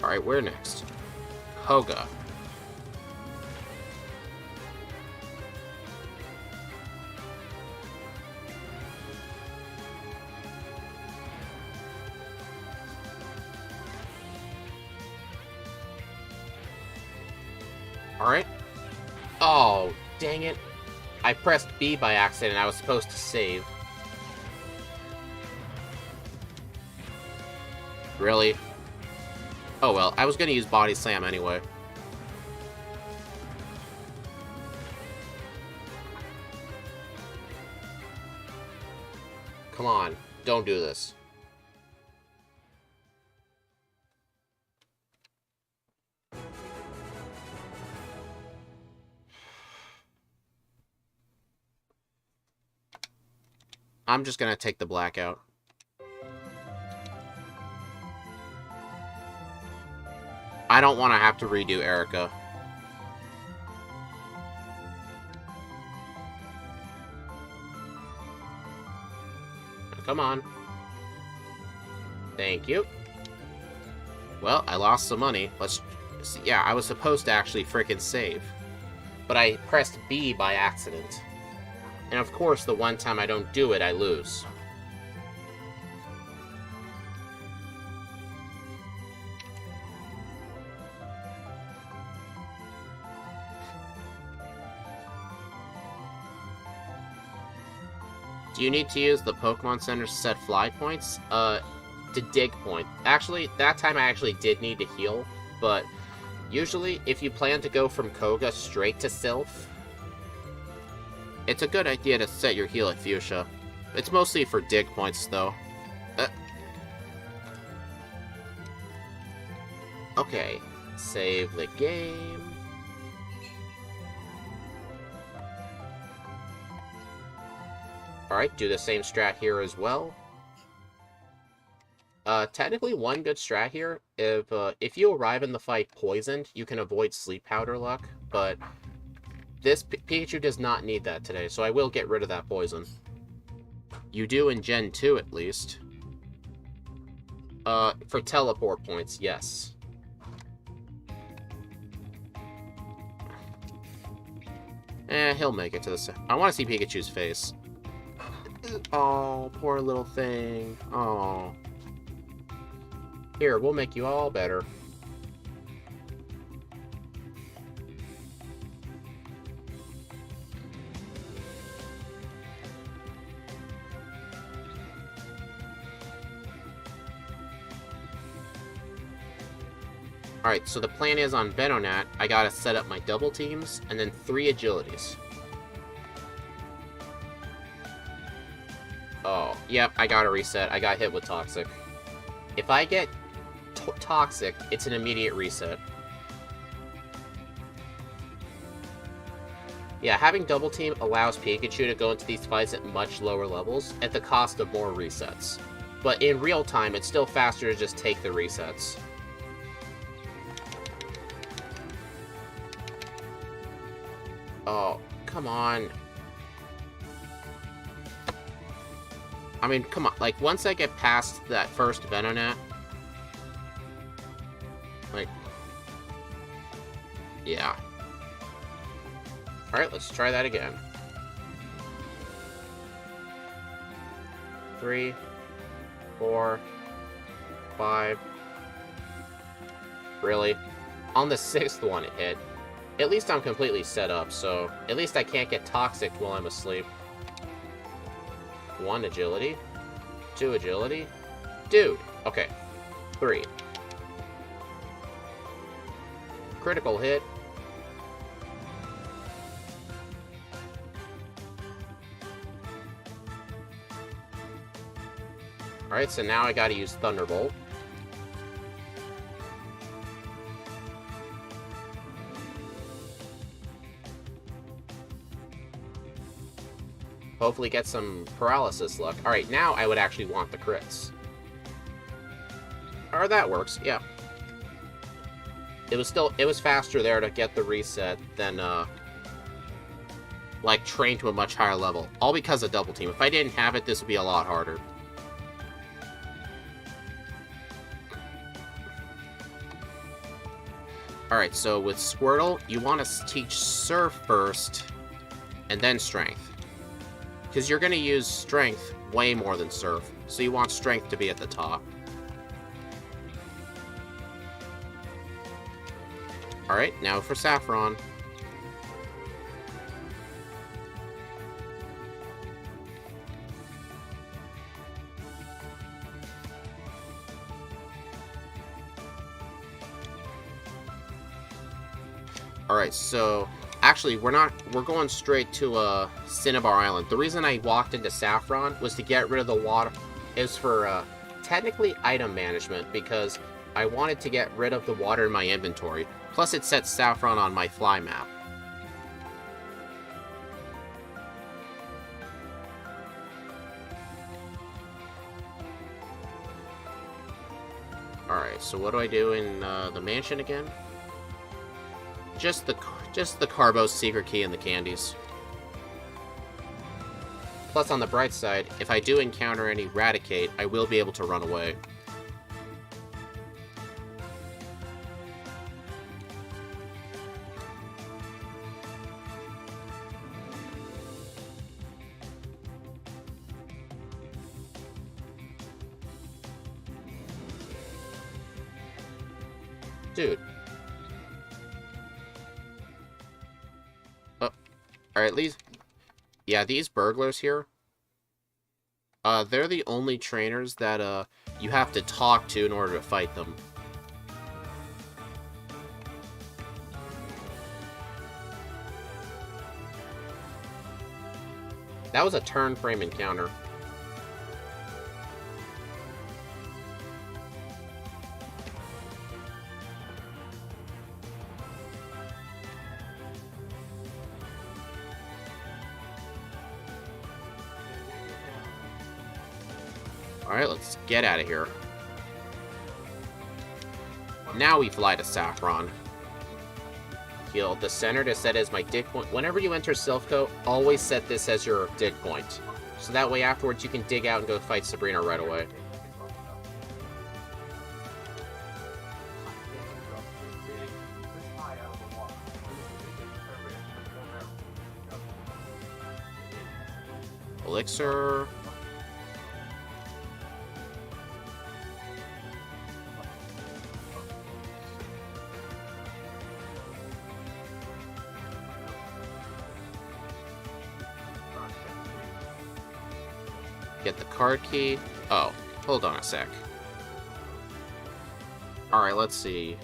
Alright, where next? Hoga. Alright. Oh, dang it. I pressed B by accident. I was supposed to save. Really? Oh well, I was gonna use Body Slam anyway. Come on, don't do this. I'm just gonna take the blackout. I don't want to have to redo Erica. Come on. Thank you. Well, I lost some money. Let's see. Yeah, I was supposed to actually frickin' save. But I pressed B by accident. And of course, the one time I don't do it, I lose. Do you need to use the Pokemon Center to set fly points? To dig point. Actually, that time I actually did need to heal, but usually, if you plan to go from Koga straight to Sylph, it's a good idea to set your heal at Fuchsia. It's mostly for dig points, though. Okay, save the game. Alright, do the same strat here as well. Technically one good strat here, if you arrive in the fight poisoned, you can avoid Sleep Powder luck, but this Pikachu does not need that today, so I will get rid of that poison. You do in Gen 2, at least. For teleport points, yes. He'll make it to the... I want to see Pikachu's face. Oh, poor little thing. Oh. Here, we'll make you all better. Alright, so the plan is on Venonat, I gotta set up my double teams, and then 3 agilities. Oh, yep, I gotta reset. I got hit with Toxic. If I get Toxic, it's an immediate reset. Yeah, having Double Team allows Pikachu to go into these fights at much lower levels, at the cost of more resets. But in real time, it's still faster to just take the resets. Oh, come on. I mean, come on. Like, once I get past that first Venonat... Like... Yeah. Alright, let's try that again. 3, 4, 5... Really? On the 6th one it hit. At least I'm completely set up, so at least I can't get toxic while I'm asleep. 1 agility. 2 agility. Dude! Okay. 3. Critical hit. Alright, so now I gotta use Thunderbolt. Hopefully get some paralysis luck. Alright, now I would actually want the crits. Or that works, yeah. It was faster there to get the reset than, like, train to a much higher level. All because of Double Team. If I didn't have it, this would be a lot harder. Alright, so with Squirtle, you want to teach Surf first, and then Strength. Because you're going to use Strength way more than Surf, so you want Strength to be at the top. Alright, now for Saffron. Alright, so actually we're going straight to Cinnabar Island. The reason I walked into Saffron was to get rid of the water. Is for technically item management, because I wanted to get rid of the water in my inventory. Plus it sets Saffron on my fly map. Alright, so what do I do in the mansion again? Just the Carbos secret key and the candies. Plus, on the bright side, if I do encounter any Raticate, I will be able to run away. Dude. Oh. Alright, these burglars here, they're the only trainers that, you have to talk to in order to fight them. That was a turn frame encounter. Alright, let's get out of here. Now we fly to Saffron. Heal the center to set as my dig point. Whenever you enter Silphco, always set this as your dig point. So that way afterwards you can dig out and go fight Sabrina right away. Elixir. Get the card key. Oh, hold on a sec. Alright, let's see.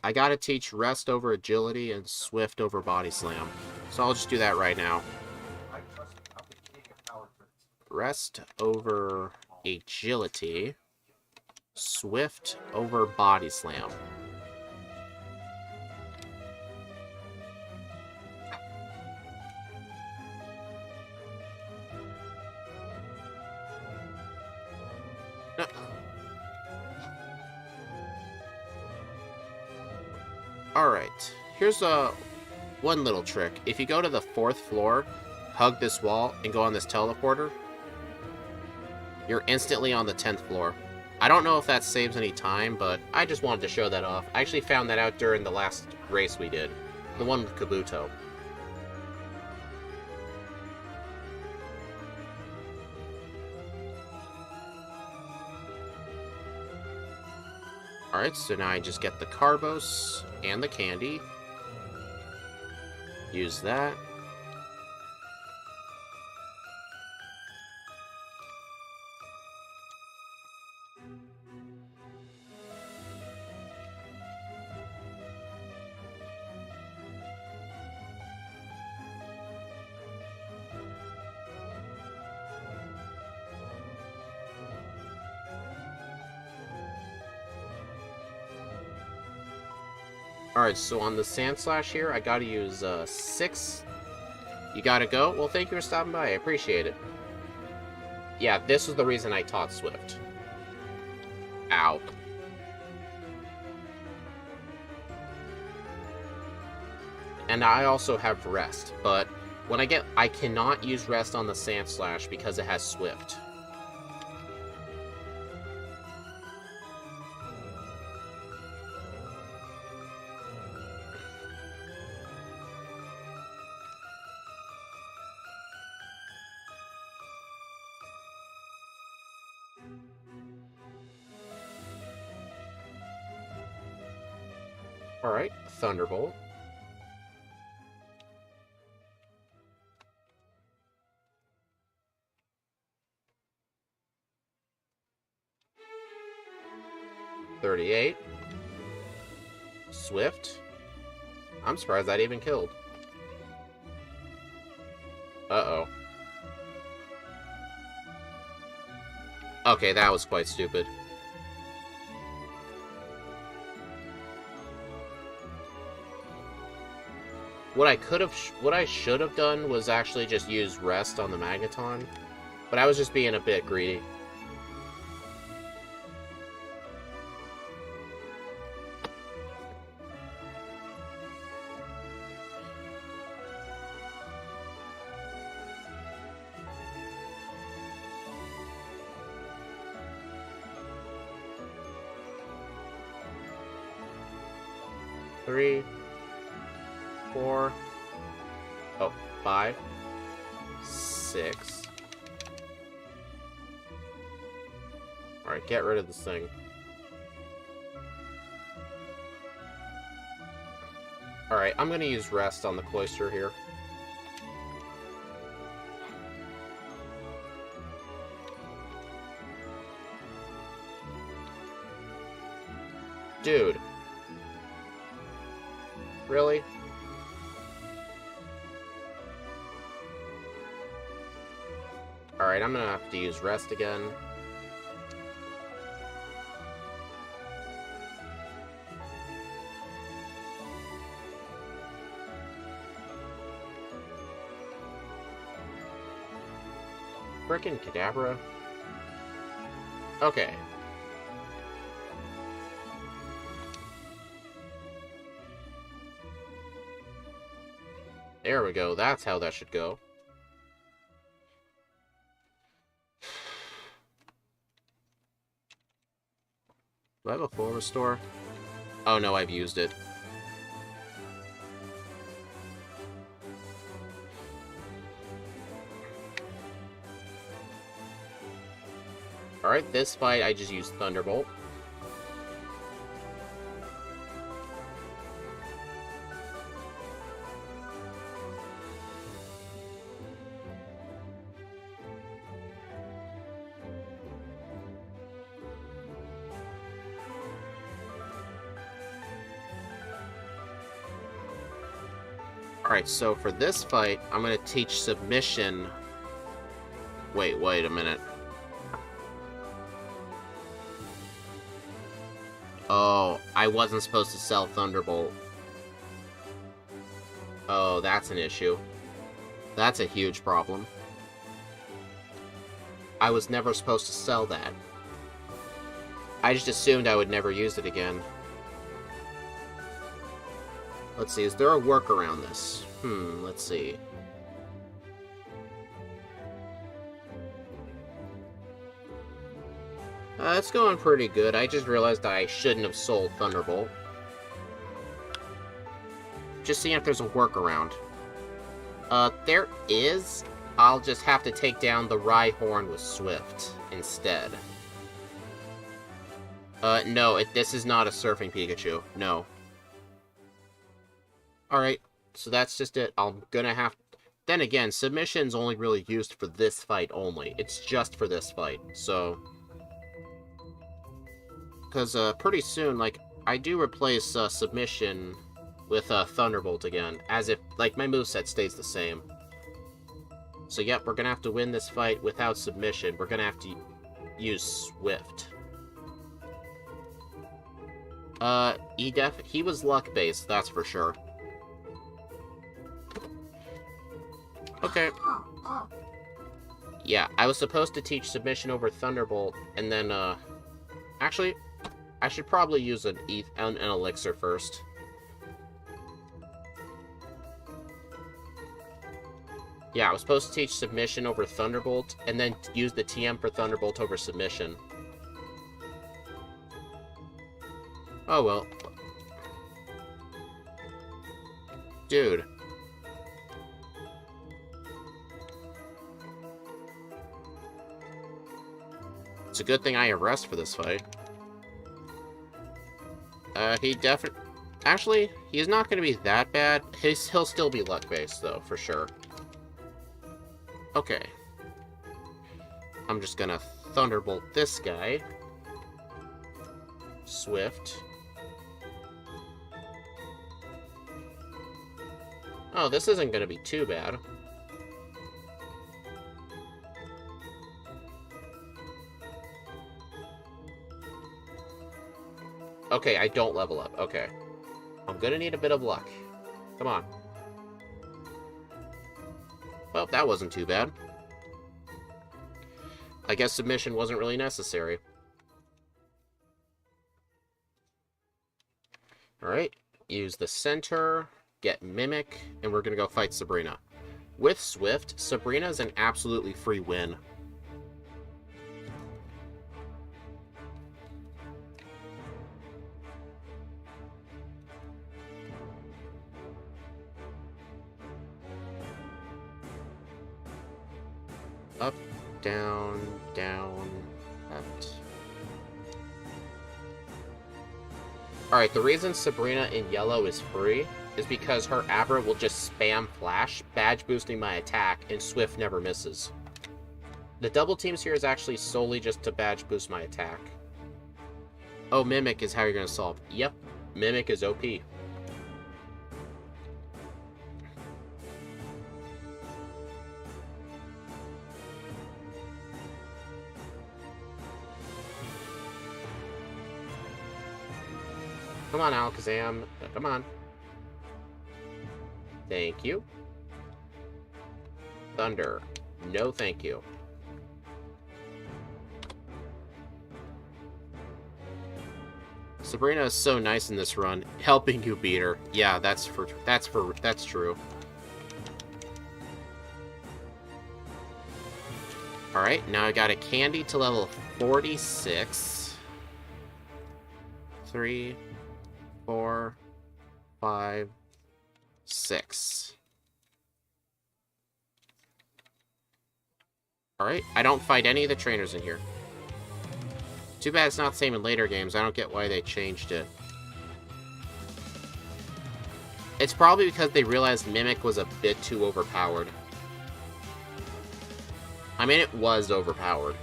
I gotta teach Rest over Agility and Swift over Body Slam. So I'll just do that right now. Rest over Agility. Swift over Body Slam. Alright, here's one little trick. If you go to the 4th floor, hug this wall, and go on this teleporter, you're instantly on the 10th floor. I don't know if that saves any time, but I just wanted to show that off. I actually found that out during the last race we did. The one with Kabuto. Alright, so now I just get the Carbos and the candy. Use that. Alright, so on the Sand Slash here, I gotta use 6. You gotta go? Well, thank you for stopping by. I appreciate it. Yeah, this was the reason I taught Swift. Ow. And I also have Rest, but when I cannot use Rest on the Sand Slash because it has Swift. Alright, Thunderbolt. $38. Swift. I'm surprised that even killed. Uh-oh. Okay, that was quite stupid. What I should have done was actually just use Rest on the Magneton, but I was just being a bit greedy. Three, 4, oh, 5, 6. Alright, get rid of this thing. Alright, I'm gonna use Rest on the Cloyster here. Dude. Really? Alright, I'm gonna have to use Rest again. Frickin' Kadabra. Okay. There we go, that's how that should go. Do I have a full restore? Oh no, I've used it. Alright, this fight I just used Thunderbolt. Alright, so for this fight, I'm gonna teach Submission... Wait a minute. Oh, I wasn't supposed to sell Thunderbolt. Oh, that's an issue. That's a huge problem. I was never supposed to sell that. I just assumed I would never use it again. Let's see, is there a work around this? Let's see. It's going pretty good. I just realized that I shouldn't have sold Thunderbolt. Just seeing if there's a workaround. There is. I'll just have to take down the Rhyhorn with Swift instead. No, this is not a surfing Pikachu. No. Alright, so that's just it. I'm gonna have... Then again, submission's only really used for this fight only. It's just for this fight, so... Because, pretty soon, like, I do replace, submission with, Thunderbolt again. As if, like, my moveset stays the same. So, yep, we're gonna have to win this fight without submission. We're gonna have to use Swift. He was luck-based, that's for sure. Okay. Yeah, I was supposed to teach submission over Thunderbolt, and then, actually, I should probably use an elixir first. Yeah, I was supposed to teach submission over Thunderbolt, and then use the TM for Thunderbolt over submission. Oh, well. Dude. It's a good thing I have rest for this fight. He definitely... Actually, he's not going to be that bad. He'll still be luck-based, though, for sure. Okay. I'm just gonna Thunderbolt this guy. Swift. Oh, this isn't gonna be too bad. Okay, I don't level up. Okay. I'm gonna need a bit of luck. Come on. Well, that wasn't too bad. I guess submission wasn't really necessary. Alright. Use the center, get Mimic, and we're gonna go fight Sabrina. With Swift, Sabrina's an absolutely free win. Up, down, down, left. Alright, the reason Sabrina in yellow is free is because her Abra will just spam Flash, badge boosting my attack, and Swift never misses. The double teams here is actually solely just to badge boost my attack. Oh, Mimic is how you're going to solve. Yep, Mimic is OP. Come on, Alakazam. Come on. Thank you. Thunder. No thank you. Sabrina is so nice in this run, helping you beat her. Yeah, that's true. Alright, now I got a candy to level 46. 3, 4, 5, 6. Alright, I don't fight any of the trainers in here. Too bad it's not the same in later games. I don't get why they changed it. It's probably because they realized Mimic was a bit too overpowered. I mean, it was overpowered.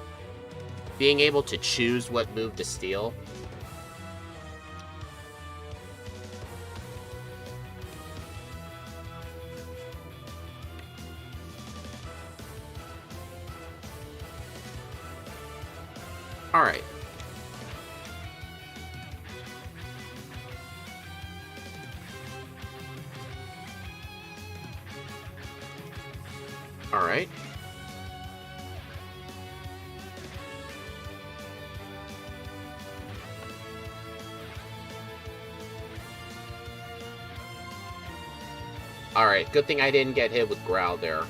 Being able to choose what move to steal. Alright. Alright. Alright, good thing I didn't get hit with Growl there.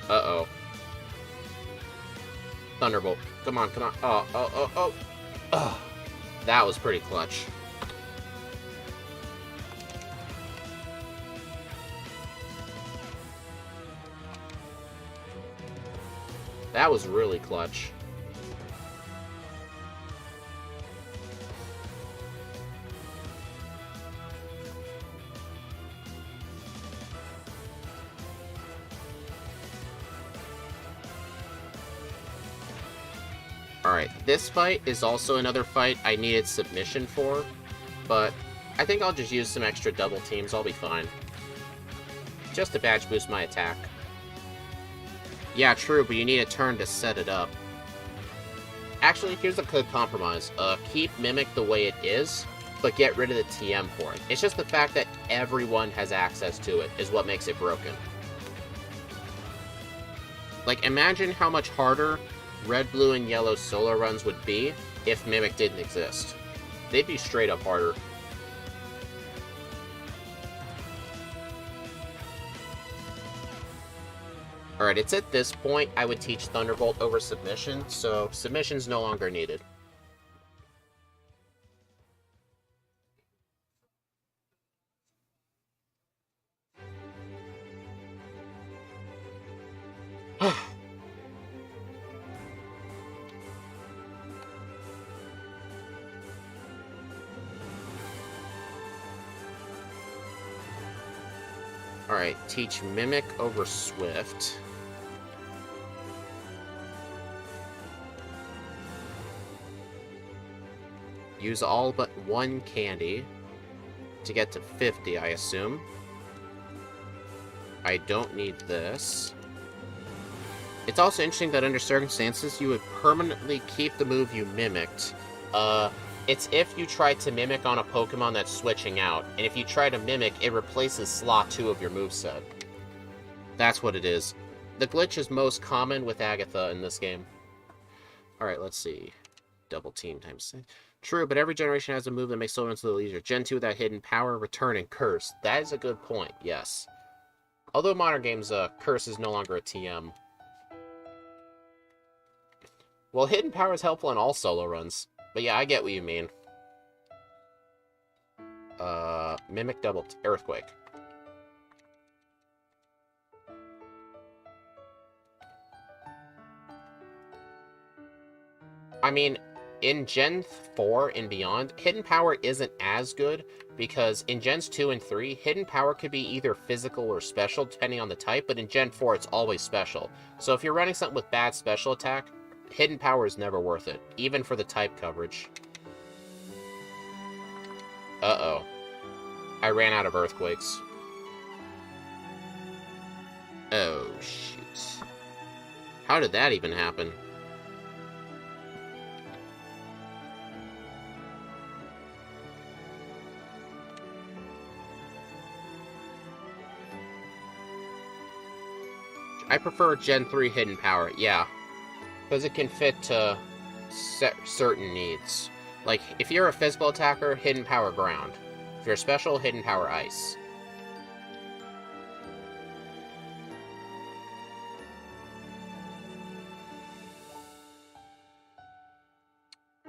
Uh-oh. Thunderbolt. Come on, come on. Oh. That was pretty clutch. That was really clutch. Alright, this fight is also another fight I needed submission for, but I think I'll just use some extra double teams, I'll be fine. Just to badge boost my attack. Yeah, true, but you need a turn to set it up. Actually, here's a good compromise. Keep Mimic the way it is, but get rid of the TM for it. It's just the fact that everyone has access to it is what makes it broken. Like, imagine how much harder red, blue, and yellow solo runs would be if Mimic didn't exist. They'd be straight up harder. Alright, it's at this point I would teach Thunderbolt over Submission, so Submission's no longer needed. Alright, teach Mimic over Swift. Use all but one candy to get to 50, I assume. I don't need this. It's also interesting that under circumstances, you would permanently keep the move you mimicked. It's if you try to mimic on a Pokemon that's switching out, and if you try to mimic, it replaces slot 2 of your moveset. That's what it is. The glitch is most common with Agatha in this game. Alright, let's see. Double team times 6. True, but every generation has a move that makes solo runs a little easier. Gen 2 without hidden power, return, and curse. That is a good point, yes. Although modern games, curse is no longer a TM. Well, hidden power is helpful in all solo runs. But yeah, I get what you mean. Mimic double Earthquake. I mean, in Gen 4 and beyond, Hidden Power isn't as good, because in Gens 2 and 3, Hidden Power could be either physical or special, depending on the type, but in Gen 4, it's always special. So if you're running something with bad special attack, Hidden Power is never worth it, even for the type coverage. Uh-oh. I ran out of Earthquakes. Oh, shoot. How did that even happen? I prefer Gen 3 Hidden Power, yeah. Because it can fit to certain needs. Like, if you're a physical attacker, Hidden Power Ground. If you're special, Hidden Power Ice.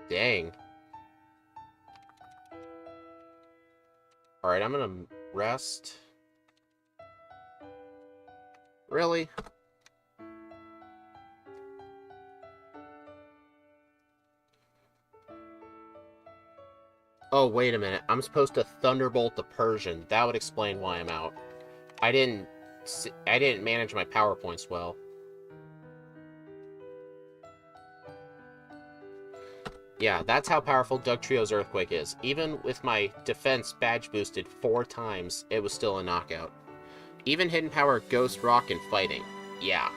Dang. Alright, I'm gonna rest. Really? Oh, wait a minute. I'm supposed to Thunderbolt the Persian. That would explain why I'm out. I didn't manage my power points well. Yeah, that's how powerful Dugtrio's Earthquake is. Even with my defense badge boosted 4 times, it was still a knockout. Even Hidden Power, Ghost Rock, and Fighting. Yeah.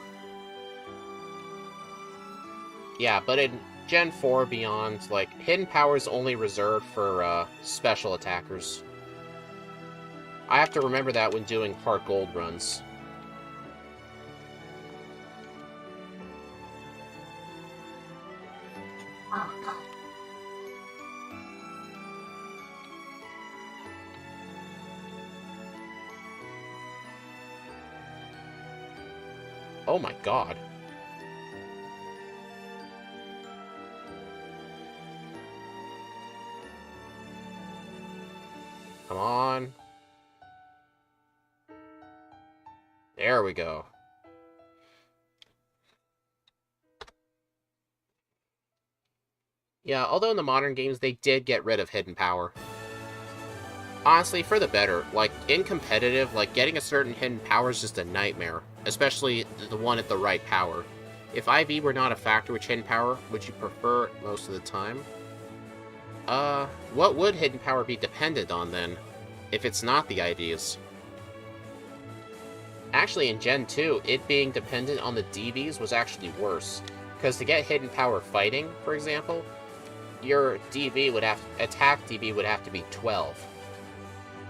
Yeah, but in Gen 4 beyond, like, Hidden Power is only reserved for special attackers. I have to remember that when doing Heart Gold runs. Oh my god. Come on. There we go. Yeah, although in the modern games, they did get rid of Hidden Power. Honestly, for the better. Like, in competitive, like, getting a certain Hidden Power is just a nightmare. Especially the one at the right power. If IV were not a factor, which hidden power would you prefer most of the time? What would hidden power be dependent on, then? If it's not the IVs? Actually, in Gen 2, it being dependent on the DVs was actually worse. Because to get hidden power fighting, for example, your attack DV would have to be 12.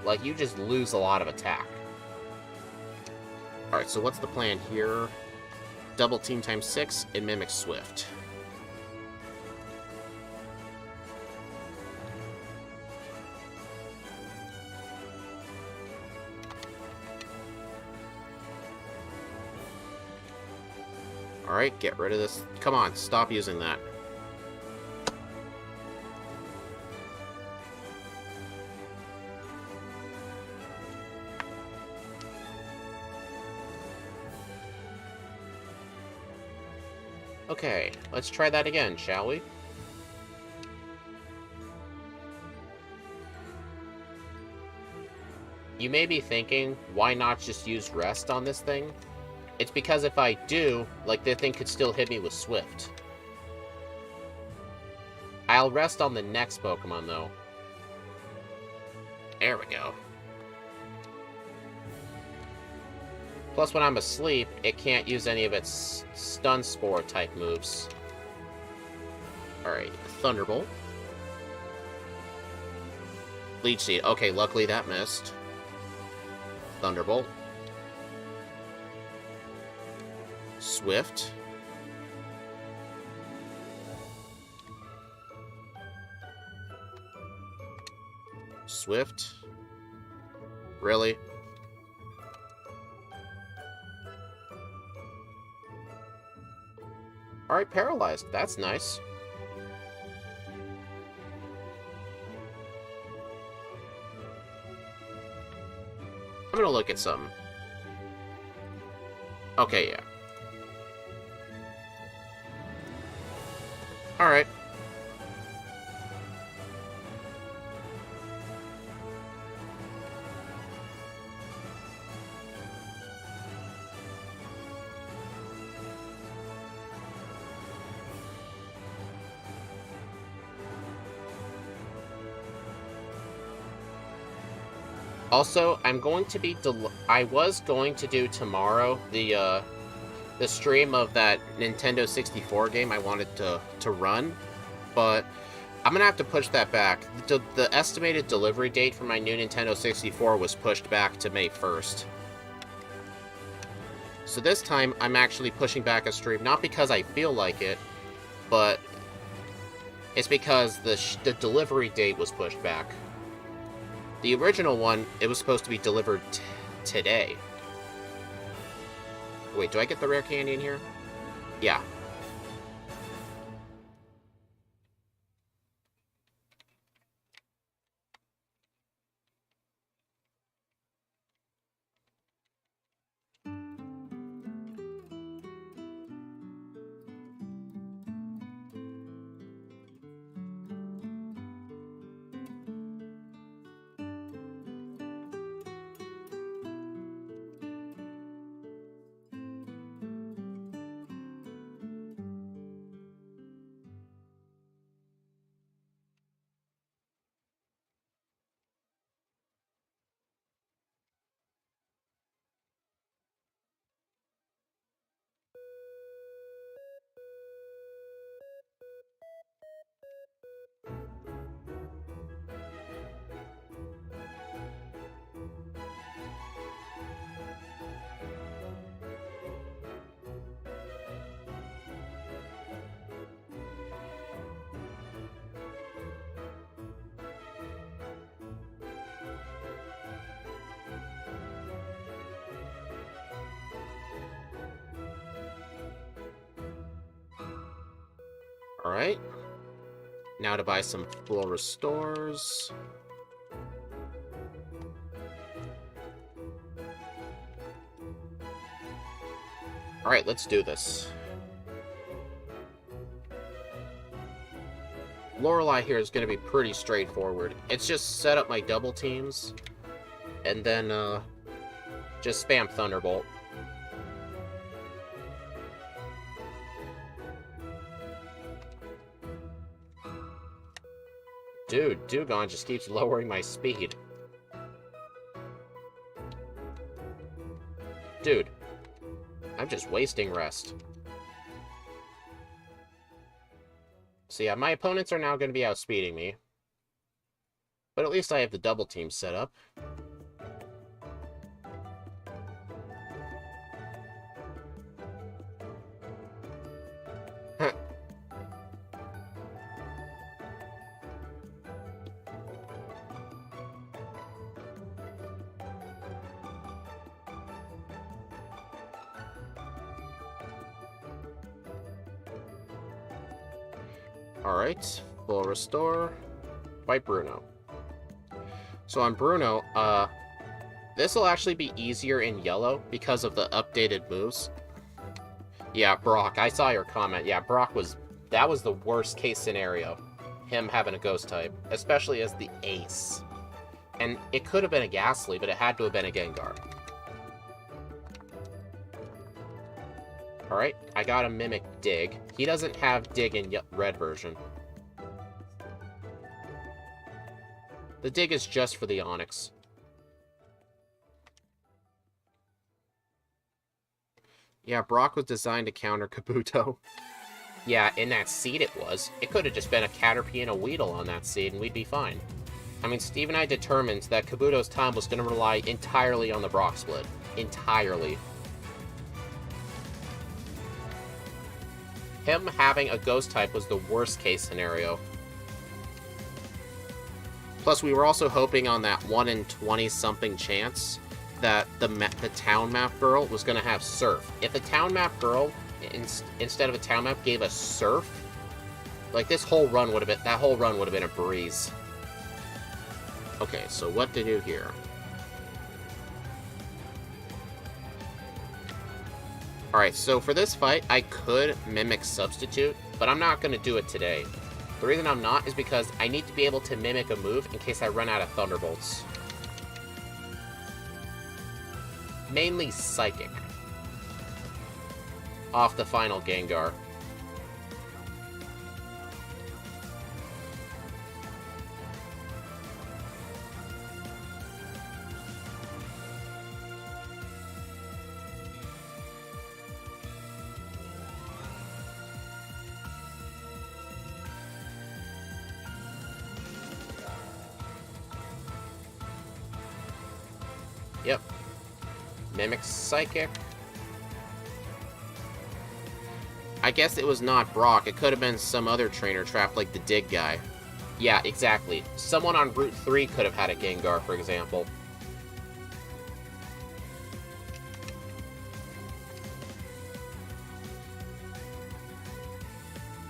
Like, you just lose a lot of attack. Alright, so what's the plan here? Double team times 6 and mimic Swift. Alright, get rid of this. Come on, stop using that. Okay, let's try that again, shall we? You may be thinking, why not just use Rest on this thing? It's because if I do, like, the thing could still hit me with Swift. I'll Rest on the next Pokemon, though. There we go. Plus, when I'm asleep, it can't use any of its Stun Spore type moves. Alright, Thunderbolt. Leech Seed. Okay, luckily that missed. Thunderbolt. Swift. Swift. Really? Alright, paralyzed. That's nice. I'm gonna look at something. Okay, yeah. Alright. Also, I'm going to be I was going to do tomorrow the stream of that Nintendo 64 game I wanted to run, but I'm gonna have to push that back. The estimated delivery date for my new Nintendo 64 was pushed back to May 1st. So this time, I'm actually pushing back a stream, not because I feel like it, but it's because the delivery date was pushed back. The original one, it was supposed to be delivered today. Wait, do I get the rare candy in here? Yeah. Alright. Now to buy some full restores. Alright, let's do this. Lorelei here is going to be pretty straightforward. It's just set up my double teams, and then just spam Thunderbolt. Dude, Dewgong just keeps lowering my speed. Dude, I'm just wasting rest. So yeah, my opponents are now going to be outspeeding me. But at least I have the double team set up. Alright, full restore. Fight Bruno. So on Bruno, this will actually be easier in yellow because of the updated moves. Yeah, Brock, I saw your comment. Yeah, that was the worst case scenario. Him having a ghost type, especially as the ace. And it could have been a Ghastly, but it had to have been a Gengar. Alright, I gotta mimic Dig. He doesn't have Dig in red version. The Dig is just for the Onix. Yeah, Brock was designed to counter Kabuto. Yeah, in that seed it was. It could have just been a Caterpie and a Weedle on that seed, and we'd be fine. I mean, Steve and I determined that Kabuto's time was going to rely entirely on the Brock split. Entirely. Him having a Ghost type was the worst case scenario. Plus, we were also hoping on that 1 in 20-something chance that the town map girl was going to have Surf. If the town map girl, instead of a town map, gave us Surf, like, that whole run would have been a breeze. Okay, so what to do here? Alright, so for this fight, I could mimic Substitute, but I'm not going to do it today. The reason I'm not is because I need to be able to mimic a move in case I run out of Thunderbolts. Mainly Psychic. Off the final Gengar. Yep. Mimic Psychic. I guess it was not Brock. It could have been some other trainer trapped like the Dig guy. Yeah, exactly. Someone on Route 3 could have had a Gengar, for example.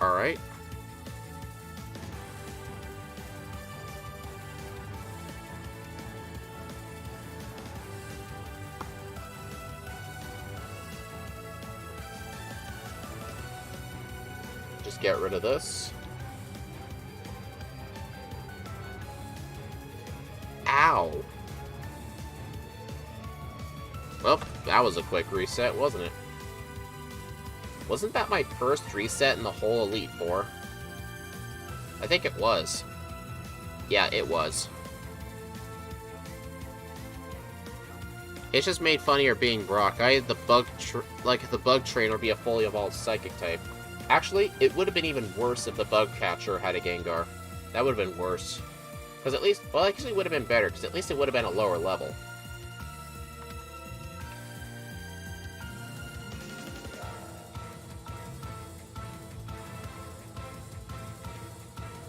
Alright. Just get rid of this. Ow. Well, that was a quick reset, wasn't it? Wasn't that my first reset in the whole Elite Four? I think it was. Yeah, it was. It's just made funnier being Brock. I had the the bug trainer be a fully evolved Psychic type. Actually, it would have been even worse if the bug catcher had a Gengar. That would have been worse. Because at least, well, actually it would have been better, because at least it would have been a lower level.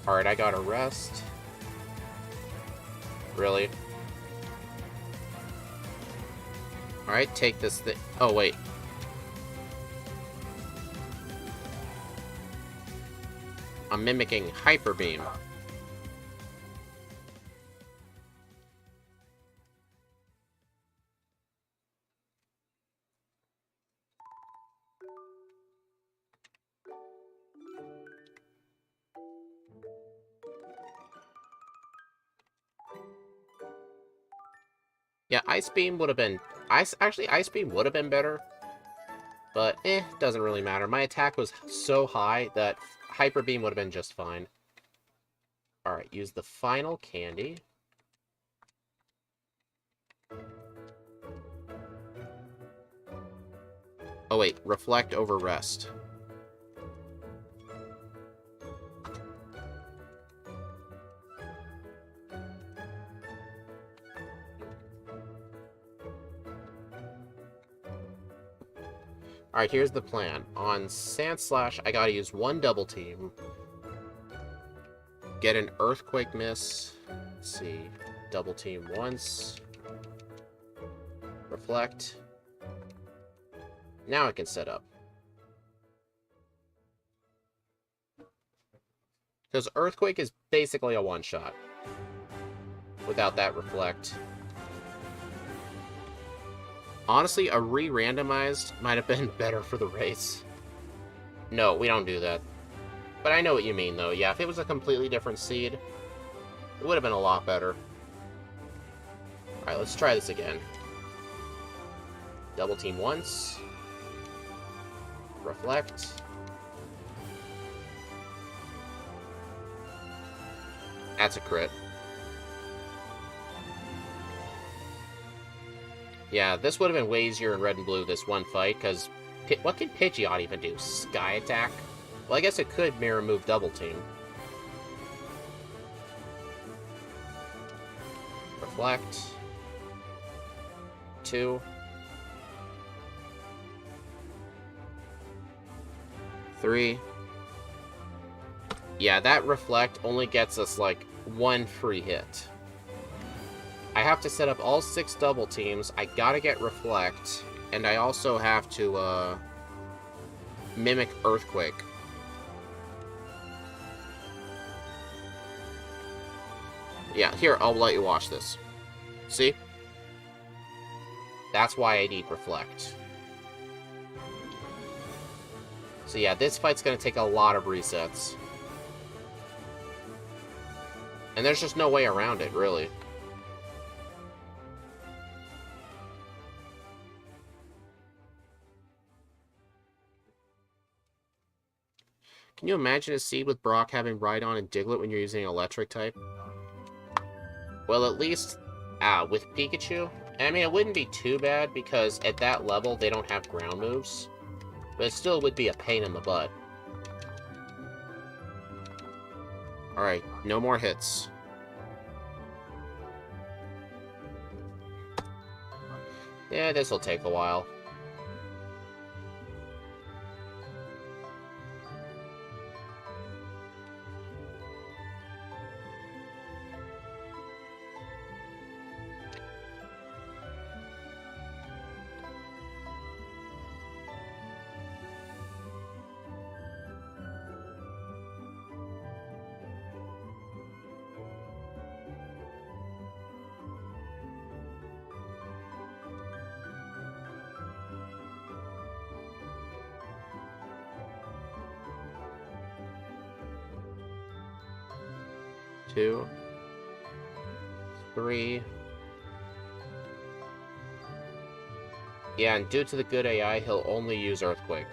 Alright, I gotta rest. Really? Alright, take this thing. Oh, wait. I'm mimicking Hyper Beam. Yeah, Ice Beam would have been... Actually, Ice Beam would have been better. But, doesn't really matter. My attack was so high that Hyper Beam would have been just fine. Alright, use the final candy. Oh wait, reflect over rest. Alright, here's the plan. On Sand Slash, I gotta use one double team. Get an Earthquake miss. Let's see. Double team once. Reflect. Now I can set up. Because Earthquake is basically a one-shot. Without that reflect. Honestly, a re-randomized might have been better for the race. No, we don't do that. But I know what you mean, though. Yeah, if it was a completely different seed, it would have been a lot better. Alright, let's try this again. Double team once. Reflect. That's a crit. Yeah, this would have been way easier in red and blue, this one fight, because what can Pidgeot even do? Sky attack? Well, I guess it could mirror move double team. Reflect. 2. 3. Yeah, that reflect only gets us, like, one free hit. I have to set up all 6 double teams, I gotta get reflect, and I also have to, mimic Earthquake. Yeah, here, I'll let you watch this. See? That's why I need reflect. So yeah, this fight's gonna take a lot of resets. And there's just no way around it, really. Can you imagine a seed with Brock having Rhydon and Diglett when you're using electric type? Well, at least with Pikachu, I mean, it wouldn't be too bad because at that level they don't have ground moves. But it still would be a pain in the butt. Alright, no more hits. Yeah, this'll take a while. Two, 3. Yeah, and due to the good AI, he'll only use Earthquake.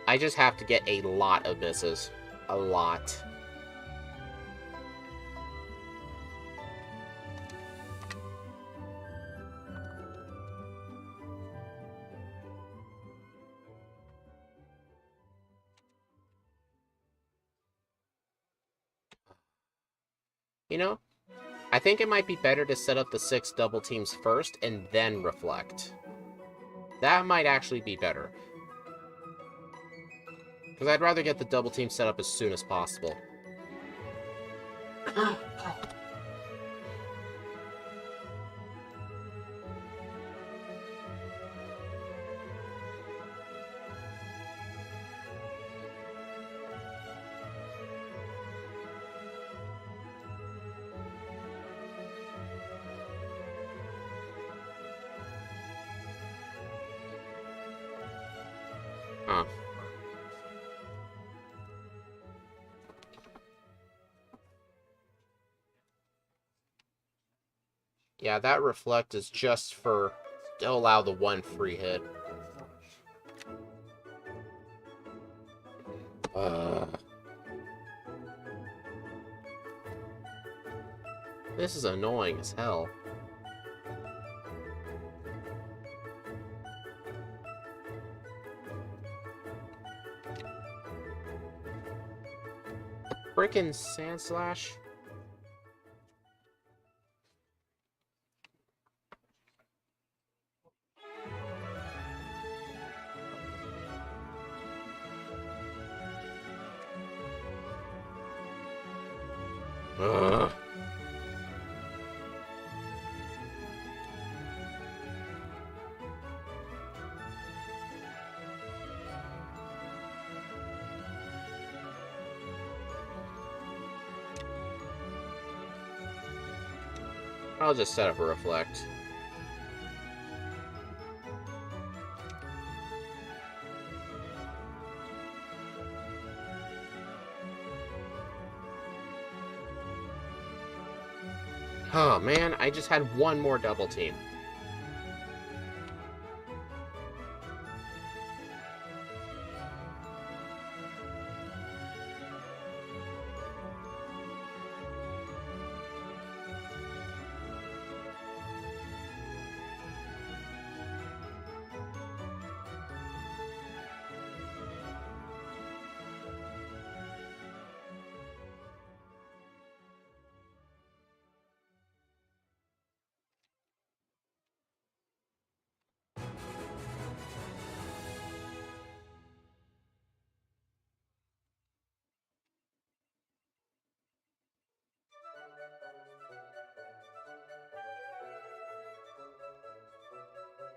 I just have to get a lot of misses. A lot. You know, I think it might be better to set up the 6 double teams first and then reflect. That might actually be better. Because I'd rather get the double team set up as soon as possible. Huh. Yeah, that reflect is just for to allow the one free hit. This is annoying as hell. Frickin' Sand Slash. Ugh. I'll just set up a reflect. Oh man, I just had one more double team.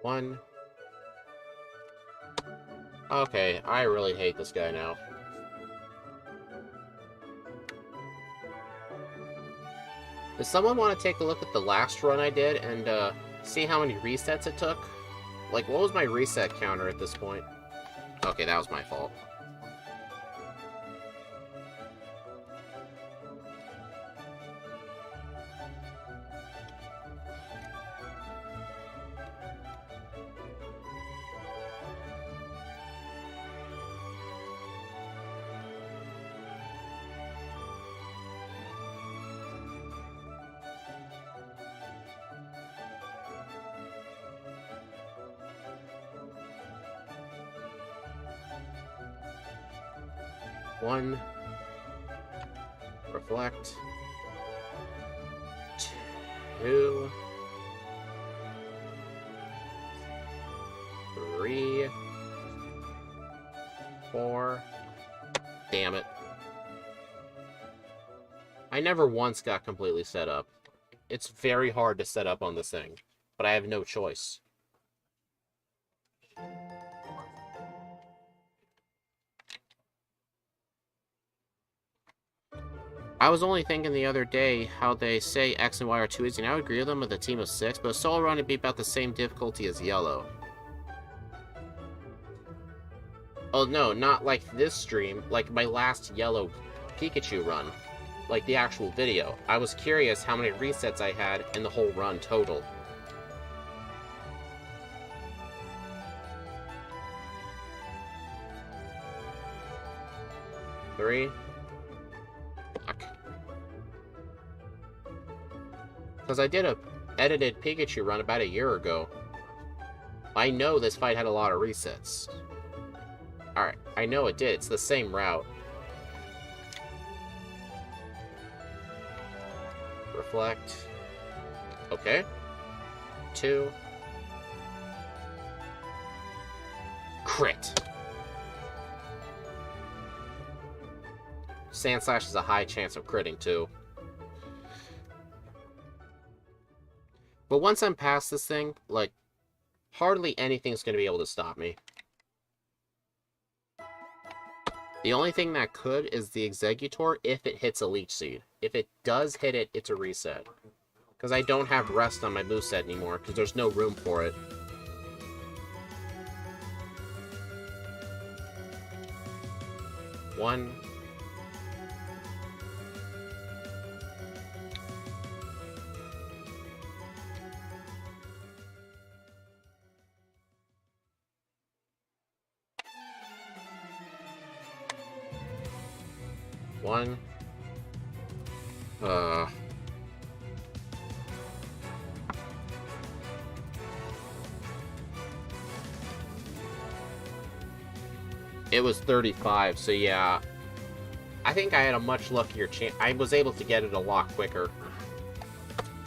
One. Okay, I really hate this guy now. Does someone want to take a look at the last run I did and see how many resets it took? Like, what was my reset counter at this point? Okay, that was my fault. One. Reflect. Two. Three. Four. Damn it. I never once got completely set up. It's very hard to set up on this thing, but I have no choice. I was only thinking the other day how they say X and Y are too easy, and I would agree with them with a team of 6, but a solo run would be about the same difficulty as Yellow. Oh no, not like this stream, like my last Yellow Pikachu run. Like the actual video. I was curious how many resets I had in the whole run total. Three. Fuck. Because I did a edited Pikachu run about a year ago. I know this fight had a lot of resets. Alright, I know it did. It's the same route. Reflect. Okay. 2. Crit. Sand Slash has a high chance of critting, too. But once I'm past this thing, like, hardly anything's going to be able to stop me. The only thing that could is the Exeggutor if it hits a Leech Seed. If it does hit it, it's a reset. Because I don't have Rest on my moveset anymore, because there's no room for it. One. One. It was 35, so yeah. I think I had a much luckier chance. I was able to get it a lot quicker.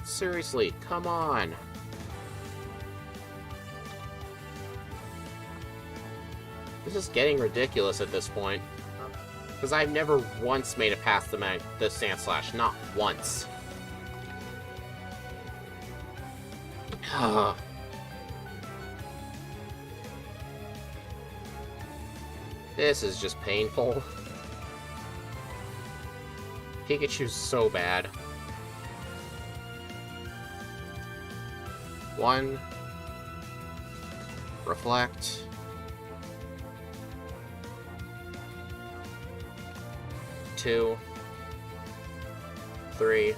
Seriously, come on. This is getting ridiculous at this point. Because I've never once made it past the Sand Slash. Not once. This is just painful. Pikachu's so bad. 1. Reflect. 2. 3.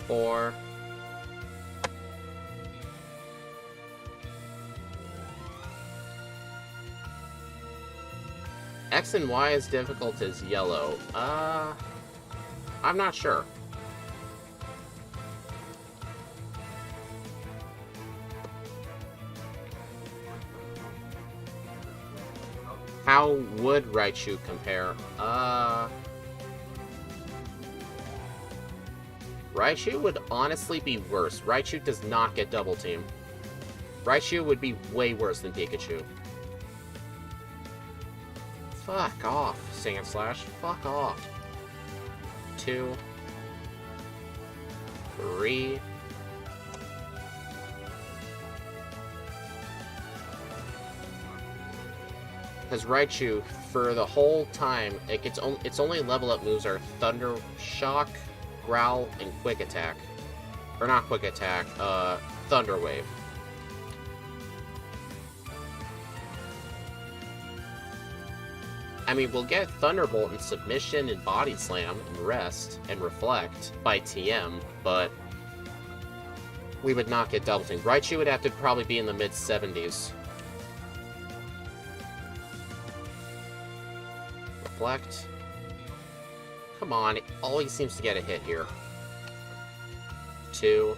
4. X and Y is difficult as yellow. I'm not sure. How would Raichu compare? Raichu would honestly be worse. Raichu does not get double team. Raichu would be way worse than Pikachu. Fuck off, Sand Slash. Fuck off. 2. 3. Because Raichu, for the whole time, its only level up moves are Thunder Shock, Growl, and Quick Attack. Or not Quick Attack, Thunder Wave. I mean, we'll get Thunderbolt and Submission and Body Slam and Rest and Reflect by TM, but we would not get Double Team. Raichu would have to probably be in the mid-70s. Reflect. Come on, it always seems to get a hit here. 2.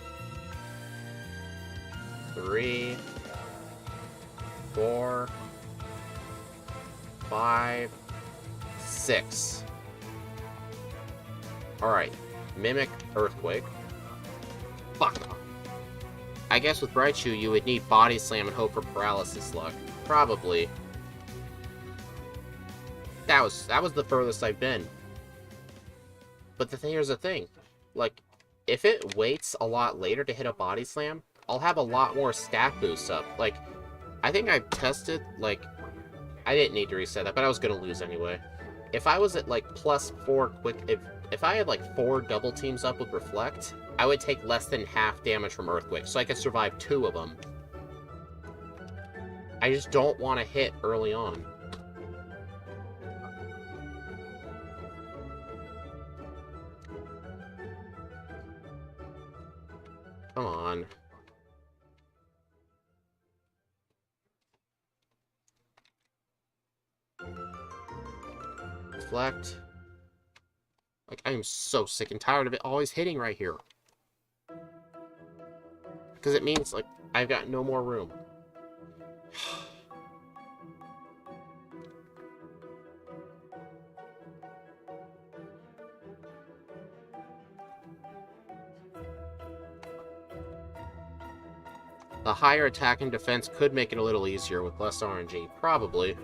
3. 4. 5. 6. Alright. Mimic Earthquake. Fuck. I guess with Raichu, you would need Body Slam and hope for Paralysis luck. Probably. That was the furthest I've been. But here's the thing. Like, if it waits a lot later to hit a Body Slam, I'll have a lot more stat boosts up. Like, I think I've tested, like, I didn't need to reset that, but I was gonna lose anyway. If I was at, like, +4 quick... If I had, like, 4 double teams up with Reflect, I would take less than half damage from Earthquake, so I could survive 2 of them. I just don't want to hit early on. Come on. Reflect. Like, I am so sick and tired of it always hitting right here. Because it means, like, I've got no more room. The higher attack and defense could make it a little easier with less RNG. Probably.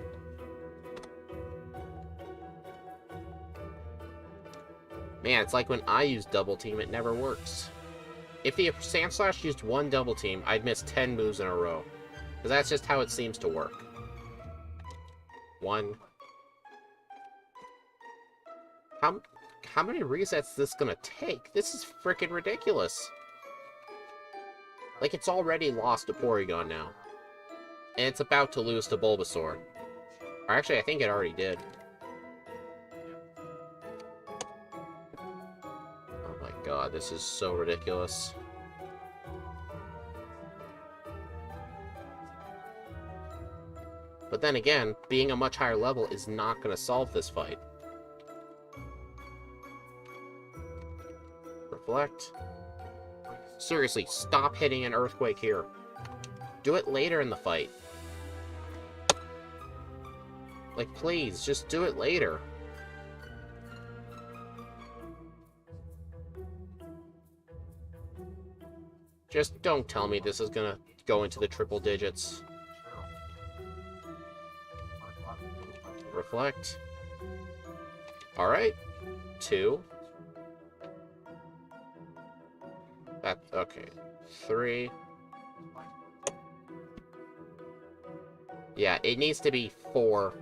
Man, it's like when I use Double Team, it never works. If the Sand Slash used 1 Double Team, I'd miss 10 moves in a row. Because that's just how it seems to work. 1. How many resets is this gonna take? This is freaking ridiculous. Like, it's already lost to Porygon now. And it's about to lose to Bulbasaur. Or actually, I think it already did. Oh my god, this is so ridiculous. But then again, being a much higher level is not going to solve this fight. Reflect. Seriously, stop hitting an Earthquake here. Do it later in the fight. Like, please, just do it later. Just don't tell me this is gonna go into the triple digits. Reflect. Alright. 2. That's okay. 3. Yeah, it needs to be 4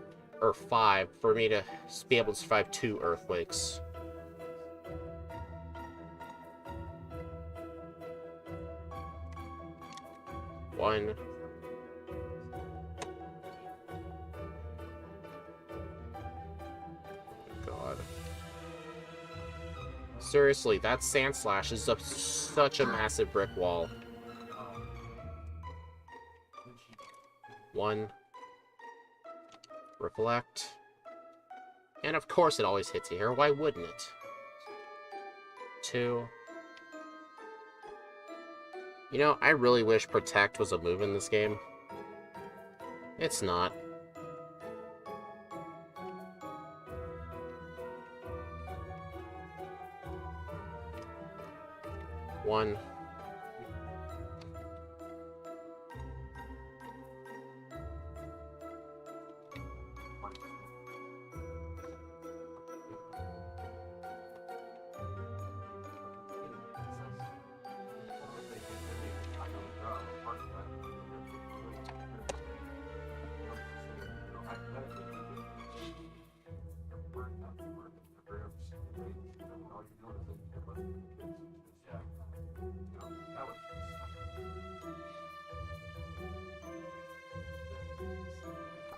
or 5 for me to be able to survive 2 earthquakes. One. God. Seriously, that sand slash is such a massive brick wall. 1. Reflect. And of course it always hits you here. Why wouldn't it? 2. You know, I really wish Protect was a move in this game. It's not. One.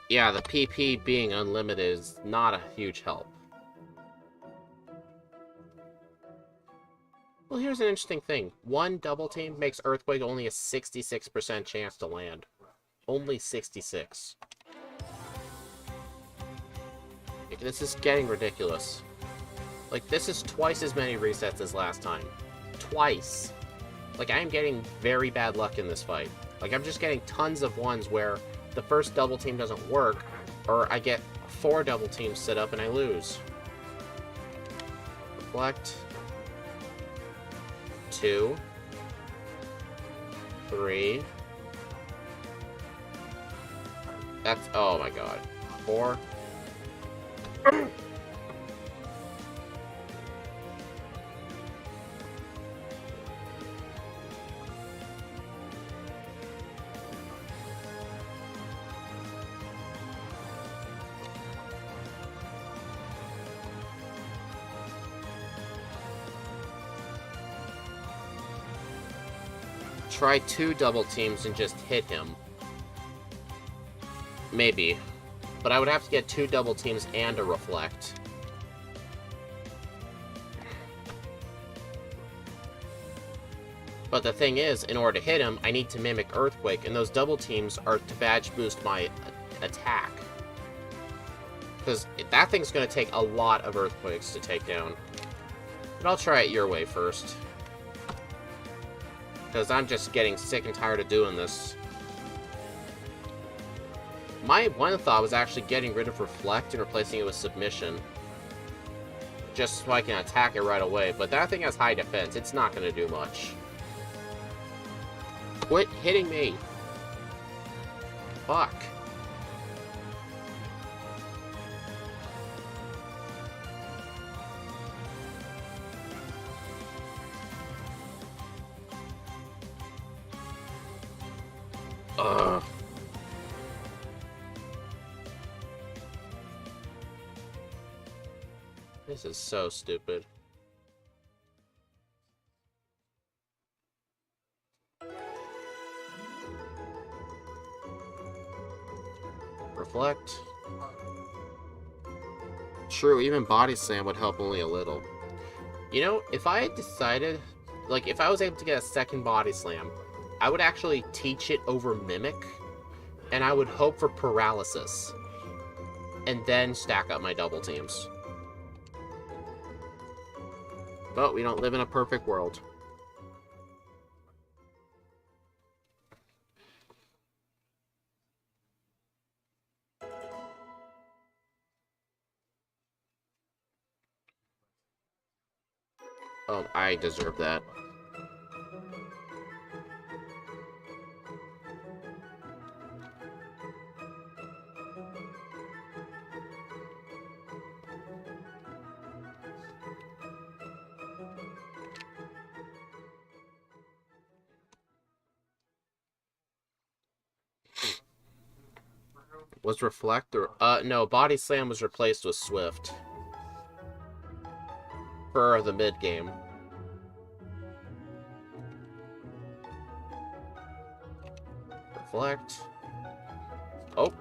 Yeah, the PP being unlimited is not a huge help. Well, here's an interesting thing. One double team makes Earthquake only a 66% chance to land. Only 66. This is getting ridiculous. Like, this is twice as many resets as last time. Twice. Like, I am getting very bad luck in this fight. Like, I'm just getting tons of ones where the first double team doesn't work, or I get 4 double teams set up and I lose. Reflect. 2. 3. That's, oh my god. 4. Try 2 double teams and just hit him. Maybe. But I would have to get 2 double teams and a reflect. But the thing is, in order to hit him, I need to mimic Earthquake, and those double teams are to badge boost my attack. Because that thing's going to take a lot of Earthquakes to take down. But I'll try it your way first. Because I'm just getting sick and tired of doing this. My one thought was actually getting rid of Reflect and replacing it with Submission. Just so I can attack it right away. But that thing has high defense. It's not going to do much. Quit hitting me. Fuck. Ugh. This is so stupid. Reflect. True, even Body Slam would help only a little. You know, if I had decided, like, if I was able to get a second Body Slam, I would actually teach it over Mimic, and I would hope for Paralysis, and then stack up my double teams. But we don't live in a perfect world. Oh, I deserve that. Was Reflect or... no, Body Slam was replaced with Swift. For the mid-game. Reflect. Oh.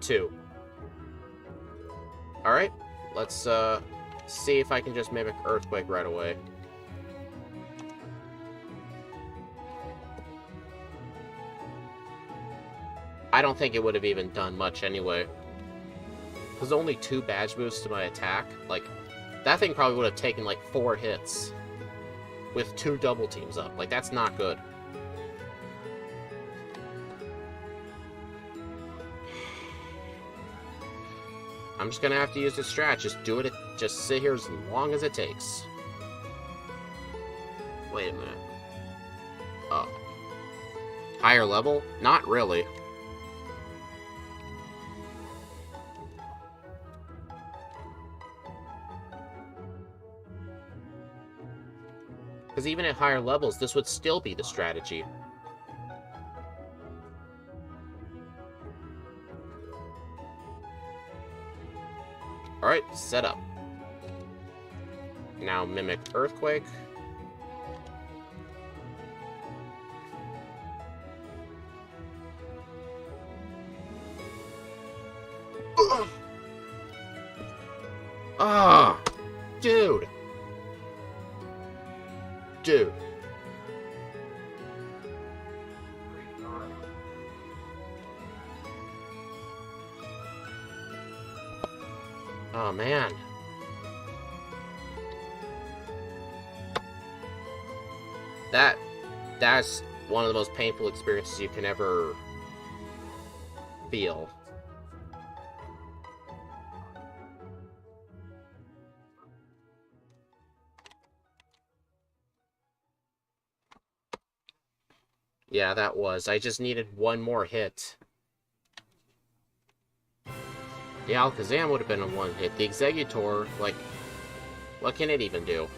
2. Alright. Let's, see if I can just mimic Earthquake right away. I don't think it would have even done much anyway. There's only 2 badge boosts to my attack. Like, that thing probably would have taken like 4 hits. With 2 double teams up. Like, that's not good. I'm just gonna have to use this strat. Just do it. Just sit here as long as it takes. Wait a minute. Oh. Higher level? Not really. Because even at higher levels, this would still be the strategy. Alright, set up. Now mimic Earthquake. Ah, dude. Dude. Oh, man. That's one of the most painful experiences you can ever feel. Yeah, that was. I just needed one more hit. The Alakazam would have been a one hit. The Exeggutor, like, what can it even do?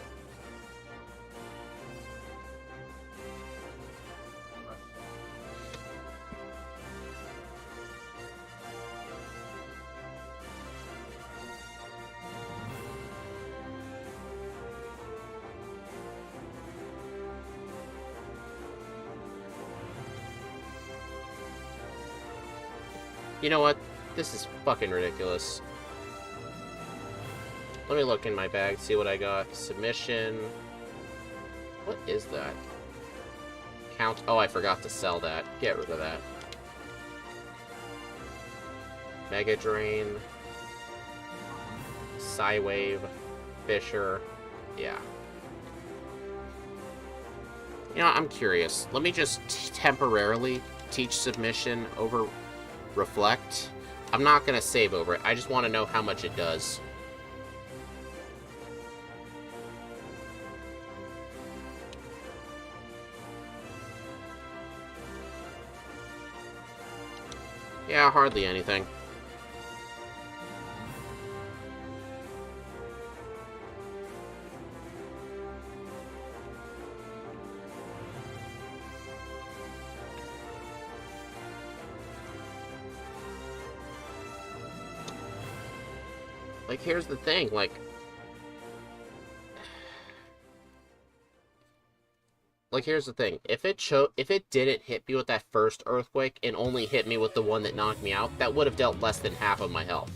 You know what? This is fucking ridiculous. Let me look in my bag, see what I got. Submission. What is that? Count. Oh, I forgot to sell that. Get rid of that. Mega Drain. Psywave. Fisher. Yeah. You know, I'm curious. Let me just temporarily teach Submission over Reflect. I'm not going to save over it. I just want to know how much it does. Yeah, hardly anything. Like, here's the thing, like... here's the thing. If it didn't hit me with that first Earthquake and only hit me with the one that knocked me out, that would have dealt less than half of my health.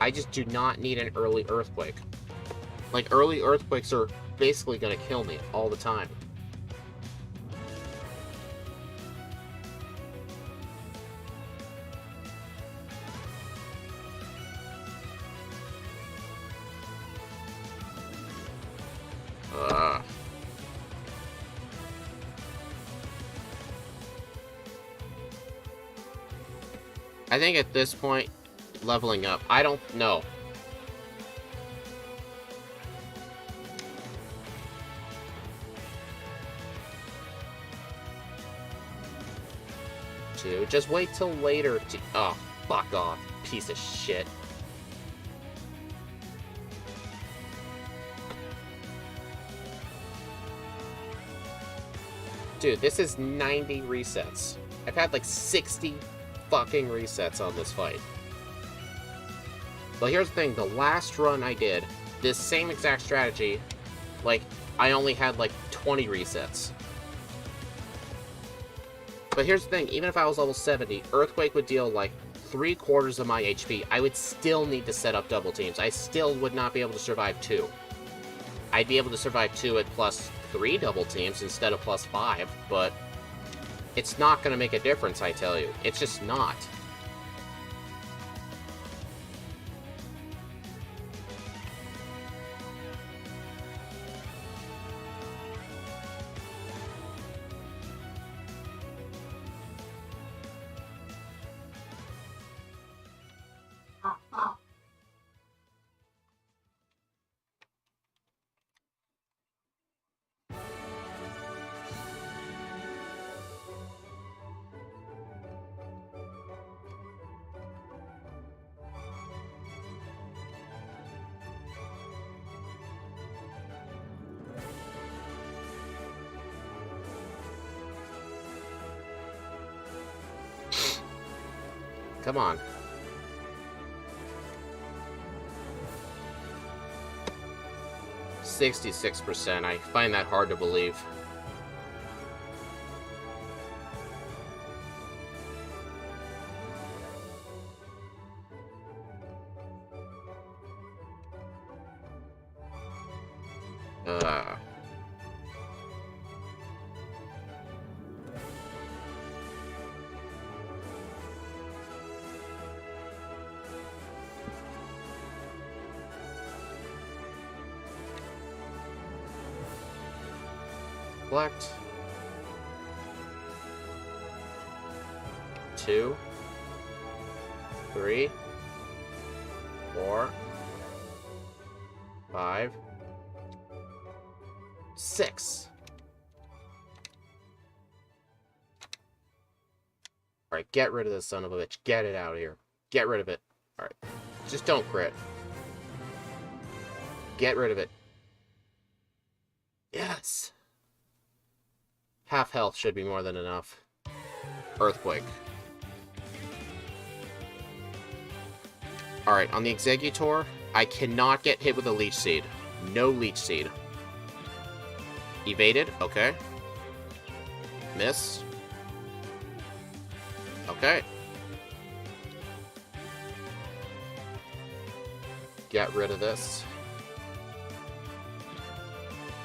I just do not need an early Earthquake. Like, early Earthquakes are basically gonna kill me all the time. I think at this point, leveling up. I don't know. to. Just wait till later to... Oh, fuck off, piece of shit. Dude, this is 90 resets. I've had like 60 fucking resets on this fight. But here's the thing, the last run I did, this same exact strategy, like, I only had like 20 resets. But here's the thing, even if I was level 70, Earthquake would deal like 3/4 of my HP. I would still need to set up double teams. I still would not be able to survive 2. I'd be able to survive 2 at +3 double teams instead of +5, but it's not going to make a difference, I tell you. It's just not. Come on. %66%. I find that hard to believe. Select 2, 3, 4, 5, 6. Alright, get rid of this son of a bitch. Get it out of here. Get rid of it. Alright. Just don't crit. Get rid of it. Yes! Half health should be more than enough. Earthquake. Alright, on the Exeggutor, I cannot get hit with a Leech Seed. No Leech Seed. Evaded, okay. Miss. Okay. Get rid of this.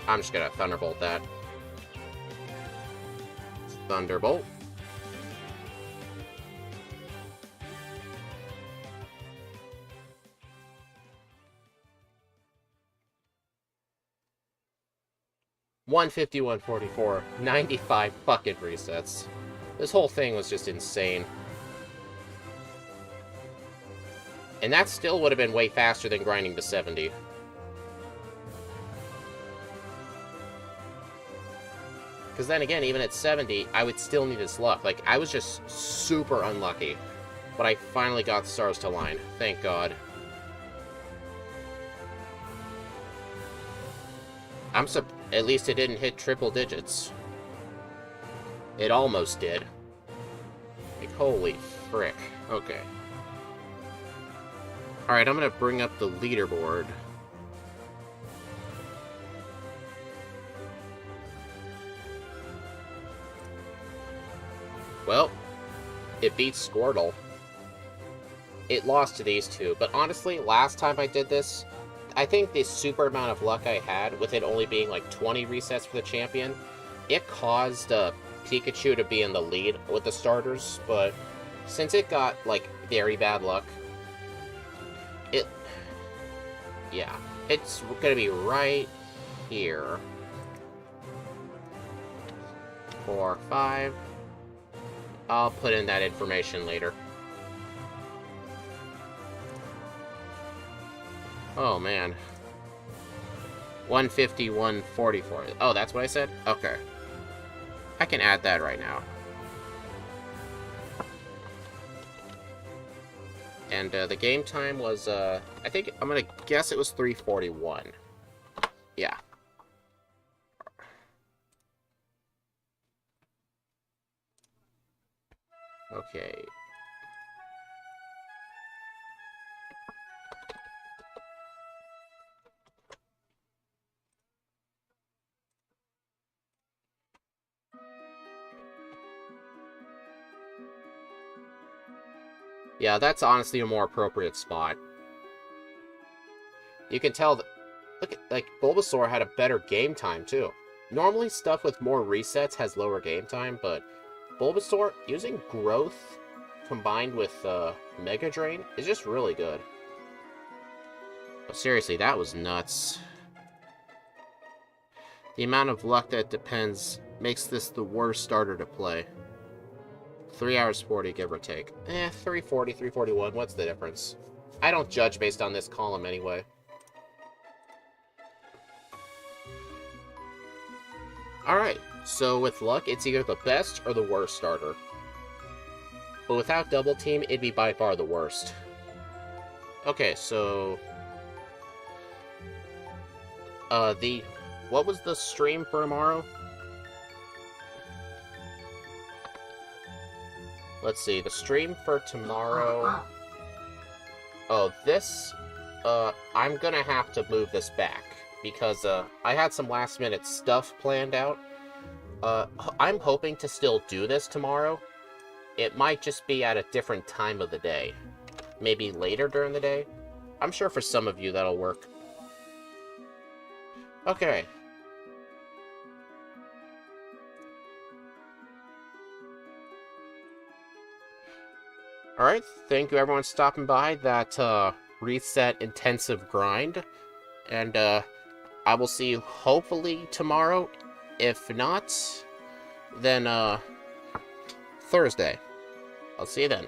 I'm just gonna Thunderbolt that. Thunderbolt. $151.44. 95 fucking resets. This whole thing was just insane. And that still would have been way faster than grinding to 70. Because then again, even at 70, I would still need his luck. Like, I was just super unlucky. But I finally got the stars to line. Thank God. At least it didn't hit triple digits. It almost did. Like, holy frick. Okay. Alright, I'm gonna bring up the leaderboard. Well, it beats Squirtle. It lost to these two, but honestly, last time I did this, I think the super amount of luck I had, with it only being like 20 resets for the champion, it caused Pikachu to be in the lead with the starters, but since it got, like, very bad luck, yeah, it's gonna be right here. 4, 5... I'll put in that information later. Oh, man. 151.44. Oh, that's what I said? Okay. I can add that right now. And the game time was, I think, I'm gonna guess it was 3:41. Yeah. Okay. Yeah, that's honestly a more appropriate spot. You can tell that, look at, like, Bulbasaur had a better game time, too. Normally, stuff with more resets has lower game time, but Bulbasaur, using Growth combined with Mega Drain is just really good. But seriously, that was nuts. The amount of luck that depends makes this the worst starter to play. 3 hours 40, give or take. 340, 341, what's the difference? I don't judge based on this column anyway. Alright, so with luck, it's either the best or the worst starter. But without Double Team, it'd be by far the worst. Okay, so... what was the stream for tomorrow? Let's see, the stream for tomorrow... Oh, this... I'm gonna have to move this back, because, I had some last-minute stuff planned out. I'm hoping to still do this tomorrow. It might just be at a different time of the day. Maybe later during the day. I'm sure for some of you that'll work. Okay. Alright, thank you everyone stopping by that reset intensive grind. And I will see you hopefully tomorrow. If not, then Thursday. I'll see you then.